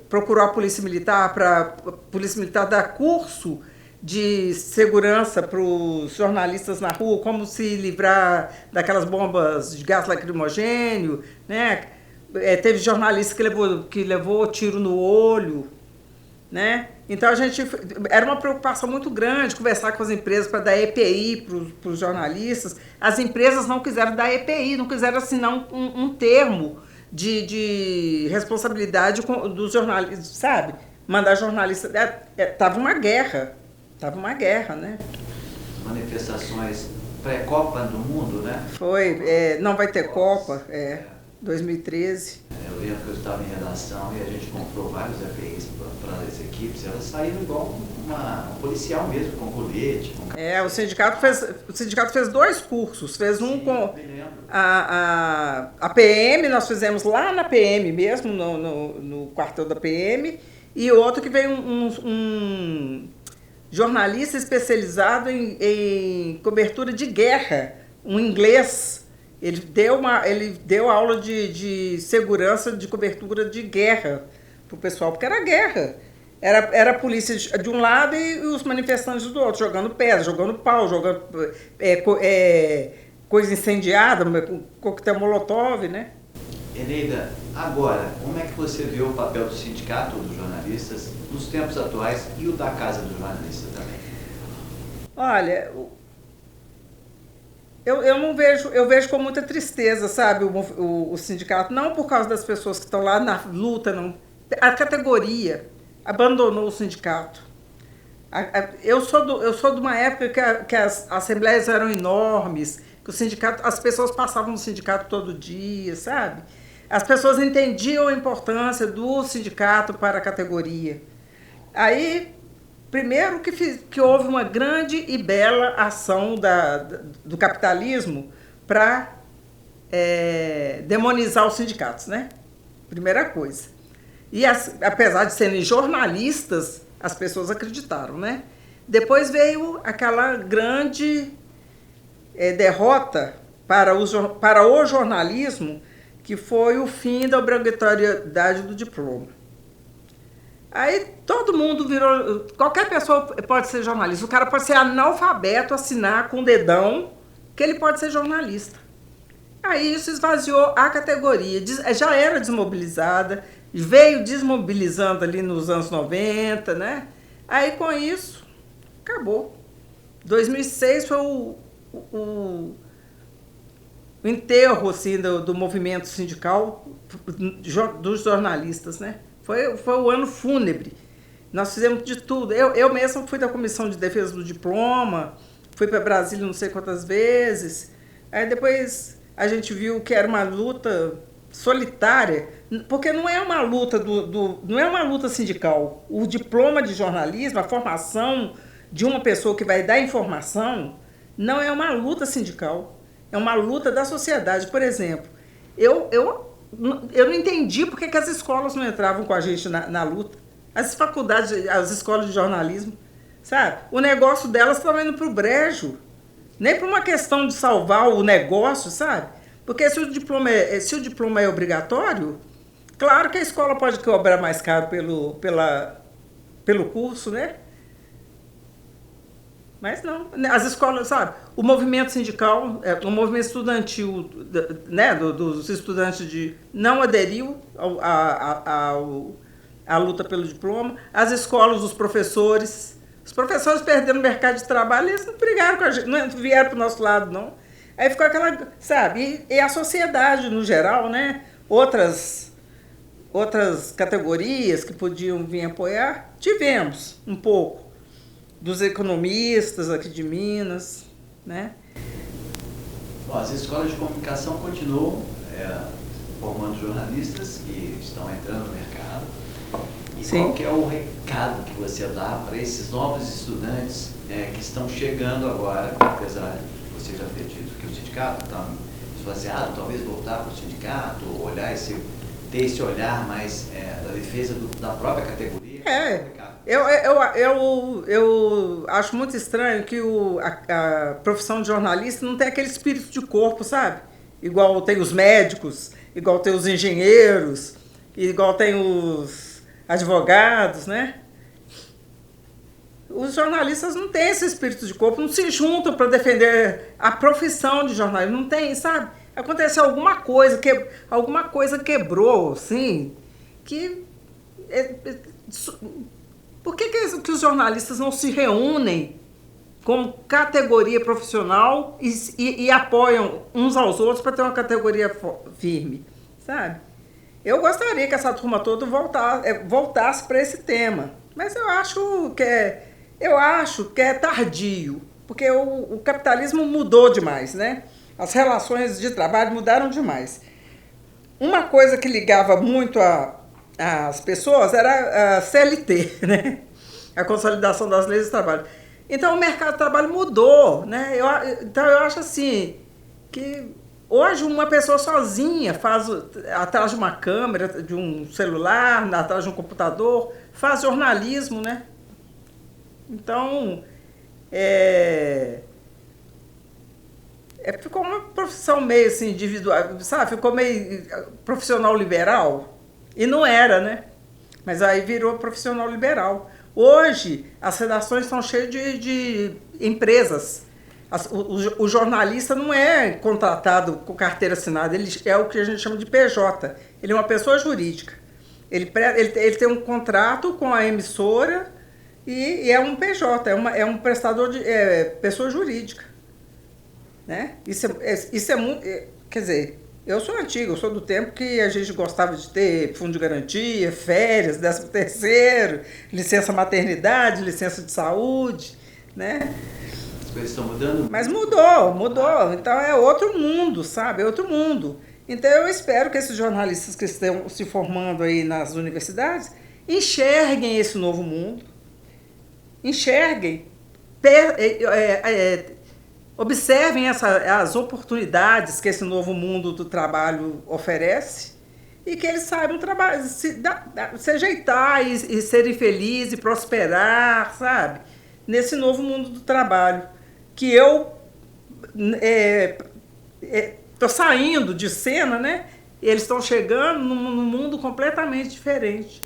procurou a Polícia Militar para a Polícia Militar dar curso de segurança para os jornalistas na rua, como se livrar daquelas bombas de gás lacrimogênio, né? Teve jornalista que levou tiro no olho, né? Então era uma preocupação muito grande conversar com as empresas para dar EPI para os jornalistas. As empresas não quiseram dar EPI, não quiseram assinar um termo de responsabilidade dos jornalistas, sabe? Mandar jornalista... Tava uma guerra, né? Manifestações pré-Copa do Mundo, né? Foi, não vai ter Copa, 2013. Eu lembro que eu estava em redação e a gente comprou vários EPIs para as equipes. Elas saíram igual um policial mesmo, com colete. O sindicato fez 2 cursos. Fez um com a PM, nós fizemos lá na PM mesmo, no quartel da PM, e outro que veio um jornalista especializado em cobertura de guerra, um inglês. Ele deu aula de segurança de cobertura de guerra para o pessoal, porque era guerra. Era a polícia de um lado e os manifestantes do outro, jogando pedra, jogando pau, jogando coisa incendiada, coquetel molotov, né? Eneida, agora, como é que você vê o papel do sindicato dos jornalistas nos tempos atuais e o da Casa do Jornalista também? Olha, eu não vejo, eu vejo com muita tristeza, sabe, o sindicato, não por causa das pessoas que estão lá na luta, não. A categoria abandonou o sindicato. Eu sou de uma época que as assembleias eram enormes, que o sindicato, as pessoas passavam no sindicato todo dia, sabe? As pessoas entendiam a importância do sindicato para a categoria. Aí, primeiro que houve uma grande e bela ação do capitalismo para demonizar os sindicatos, né? Primeira coisa. E apesar de serem jornalistas, as pessoas acreditaram, né? Depois veio aquela grande derrota para o jornalismo, que foi o fim da obrigatoriedade do diploma. Aí todo mundo virou... Qualquer pessoa pode ser jornalista. O cara pode ser analfabeto, assinar com o dedão que ele pode ser jornalista. Aí isso esvaziou a categoria. Já era desmobilizada, veio desmobilizando ali nos anos 90, né? Aí com isso, acabou. 2006 foi o enterro assim, do movimento sindical dos jornalistas, né? Foi o ano fúnebre. Nós fizemos de tudo. Eu mesma fui da Comissão de Defesa do Diploma, fui para Brasília não sei quantas vezes. Aí depois a gente viu que era uma luta solitária, porque não é uma luta não é uma luta sindical. O diploma de jornalismo, a formação de uma pessoa que vai dar informação, não é uma luta sindical. É uma luta da sociedade. Por exemplo, eu não entendi por que as escolas não entravam com a gente na luta. As faculdades, as escolas de jornalismo, sabe? O negócio delas estava indo para o brejo. Nem por uma questão de salvar o negócio, sabe? Porque se o diploma é obrigatório, claro que a escola pode cobrar mais caro pelo curso, né? Mas não, as escolas, sabe? O movimento sindical, o movimento estudantil, né, dos estudantes não aderiu à luta pelo diploma. As escolas, os professores perderam o mercado de trabalho, eles não brigaram com a gente, não vieram para o nosso lado, não. Aí ficou aquela, sabe? E a sociedade, no geral, né? Outras categorias que podiam vir apoiar, tivemos um pouco. Dos economistas aqui de Minas, né? Bom, as escolas de comunicação continuam formando jornalistas que estão entrando no mercado. E Sim. Qual que é o recado que você dá para esses novos estudantes que estão chegando agora, apesar de você já ter dito que o sindicato está esvaziado, talvez voltar para o sindicato, ter esse olhar mais da defesa da própria categoria? Eu acho muito estranho que a profissão de jornalista não tem aquele espírito de corpo, sabe? Igual tem os médicos, igual tem os engenheiros, igual tem os advogados, né? Os jornalistas não têm esse espírito de corpo, não se juntam para defender a profissão de jornalista, não tem, sabe? Aconteceu alguma coisa quebrou, assim, que... Por que os jornalistas não se reúnem como categoria profissional e apoiam uns aos outros para ter uma categoria firme, sabe? Eu gostaria que essa turma toda voltasse para esse tema, mas eu acho que é tardio, porque o capitalismo mudou demais, né? As relações de trabalho mudaram demais. Uma coisa que ligava muito as pessoas era a CLT, né? A consolidação das leis do trabalho. Então o mercado de trabalho mudou, né? Então eu acho assim que hoje uma pessoa sozinha faz atrás de uma câmera, de um celular, atrás de um computador, faz jornalismo, né? Então ficou uma profissão meio assim individual, sabe? Ficou meio profissional liberal. E não era, né? Mas aí virou profissional liberal. Hoje, as redações estão cheias de empresas. O jornalista não é contratado com carteira assinada, ele é o que a gente chama de PJ. Ele é uma pessoa jurídica. Ele tem um contrato com a emissora e é um PJ, é um prestador de pessoa jurídica. Né? Isso é muito... Quer dizer... Eu sou antiga, eu sou do tempo que a gente gostava de ter fundo de garantia, férias, 13º, licença maternidade, licença de saúde, né? As coisas estão mudando? Mas mudou. Então é outro mundo, sabe? É outro mundo. Então eu espero que esses jornalistas que estão se formando aí nas universidades enxerguem esse novo mundo, observem as oportunidades que esse novo mundo do trabalho oferece e que eles saibam se ajeitar e serem felizes e prosperar, sabe? Nesse novo mundo do trabalho, que eu estão saindo de cena, né? Eles estão chegando num mundo completamente diferente.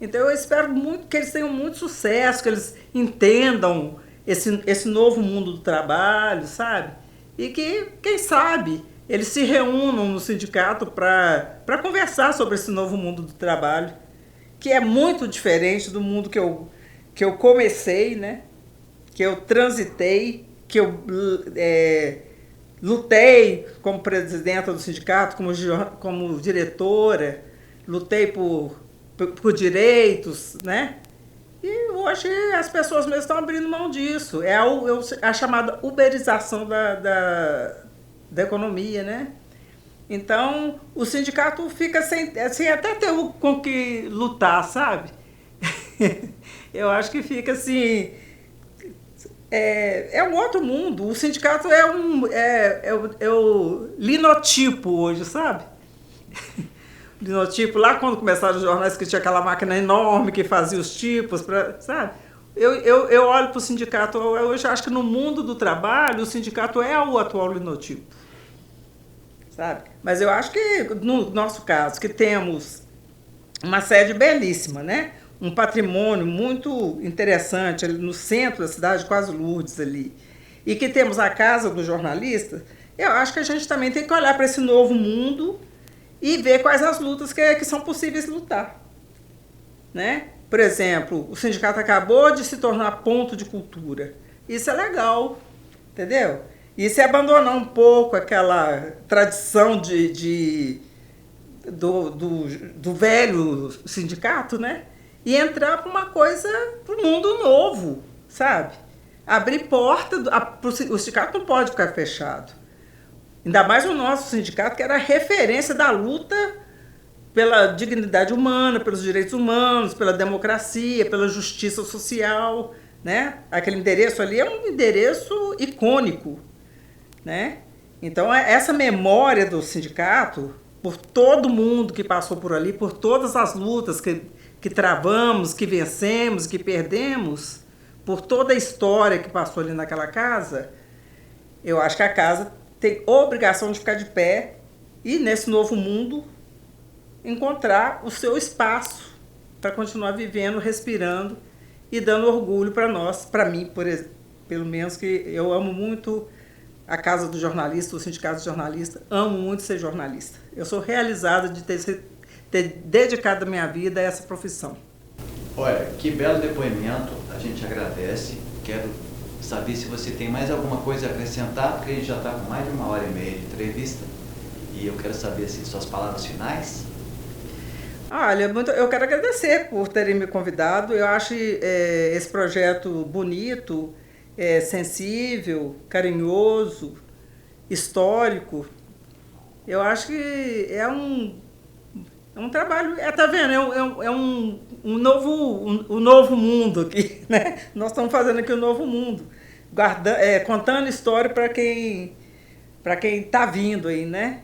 Então eu espero muito que eles tenham muito sucesso, que eles entendam esse novo mundo do trabalho, sabe? E que, quem sabe, eles se reúnam no sindicato para conversar sobre esse novo mundo do trabalho, que é muito diferente do mundo que eu comecei, né? Que eu transitei, que eu lutei como presidenta do sindicato, como diretora, lutei por direitos, né? E hoje as pessoas mesmo estão abrindo mão disso. É a chamada uberização da economia, né? Então, o sindicato fica sem até ter com que lutar, sabe? Eu acho que fica assim... É um outro mundo. O sindicato é o linotipo hoje, sabe? Linotipo, lá quando começaram os jornais que tinha aquela máquina enorme que fazia os tipos, sabe? Eu olho para o sindicato hoje, acho que no mundo do trabalho o sindicato é o atual linotipo, sabe? Mas eu acho que no nosso caso, que temos uma sede belíssima, né? Um patrimônio muito interessante ali no centro da cidade, quase Lourdes ali, e que temos a Casa do Jornalista, eu acho que a gente também tem que olhar para esse novo mundo e ver quais as lutas que são possíveis lutar, né? Por exemplo, o sindicato acabou de se tornar ponto de cultura. Isso é legal, entendeu? Isso é abandonar um pouco aquela tradição do velho sindicato, né? E entrar para uma coisa, para um mundo novo, sabe? Abrir porta, o sindicato não pode ficar fechado. Ainda mais o nosso sindicato, que era a referência da luta pela dignidade humana, pelos direitos humanos, pela democracia, pela justiça social, né? Aquele endereço ali é um endereço icônico, né? Então, essa memória do sindicato, por todo mundo que passou por ali, por todas as lutas que travamos, que vencemos, que perdemos, por toda a história que passou ali naquela casa, eu acho que a casa tem obrigação de ficar de pé e, nesse novo mundo, encontrar o seu espaço para continuar vivendo, respirando e dando orgulho para nós, para mim, pelo menos, que eu amo muito a Casa do Jornalista, o Sindicato de Jornalista, amo muito ser jornalista. Eu sou realizada de ter dedicado a minha vida a essa profissão. Olha, que belo depoimento, a gente agradece. Quero saber se você tem mais alguma coisa a acrescentar, porque a gente já está com mais de 1h30 de entrevista, e eu quero saber se suas palavras finais. Olha, eu quero agradecer por terem me convidado. Eu acho esse projeto bonito, sensível, carinhoso, histórico. Eu acho que é um trabalho, tá vendo? É um novo mundo aqui, né? Nós estamos fazendo aqui um novo mundo, contando história para quem está vindo aí, né?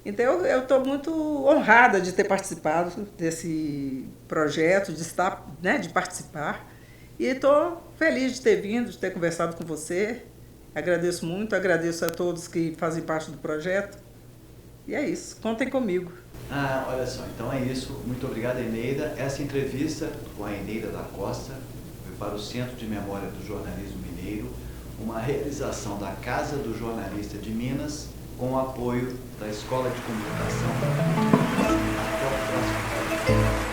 Então eu estou muito honrada de ter participado desse projeto, de estar, né, de participar, e estou feliz de ter vindo, de ter conversado com você. Agradeço muito, agradeço a todos que fazem parte do projeto. E é isso, contem comigo. Olha só, então é isso. Muito obrigado, Eneida. Essa entrevista com a Eneida da Costa foi para o Centro de Memória do Jornalismo Mineiro, uma realização da Casa do Jornalista de Minas, com o apoio da Escola de Comunicação. Até o próximo.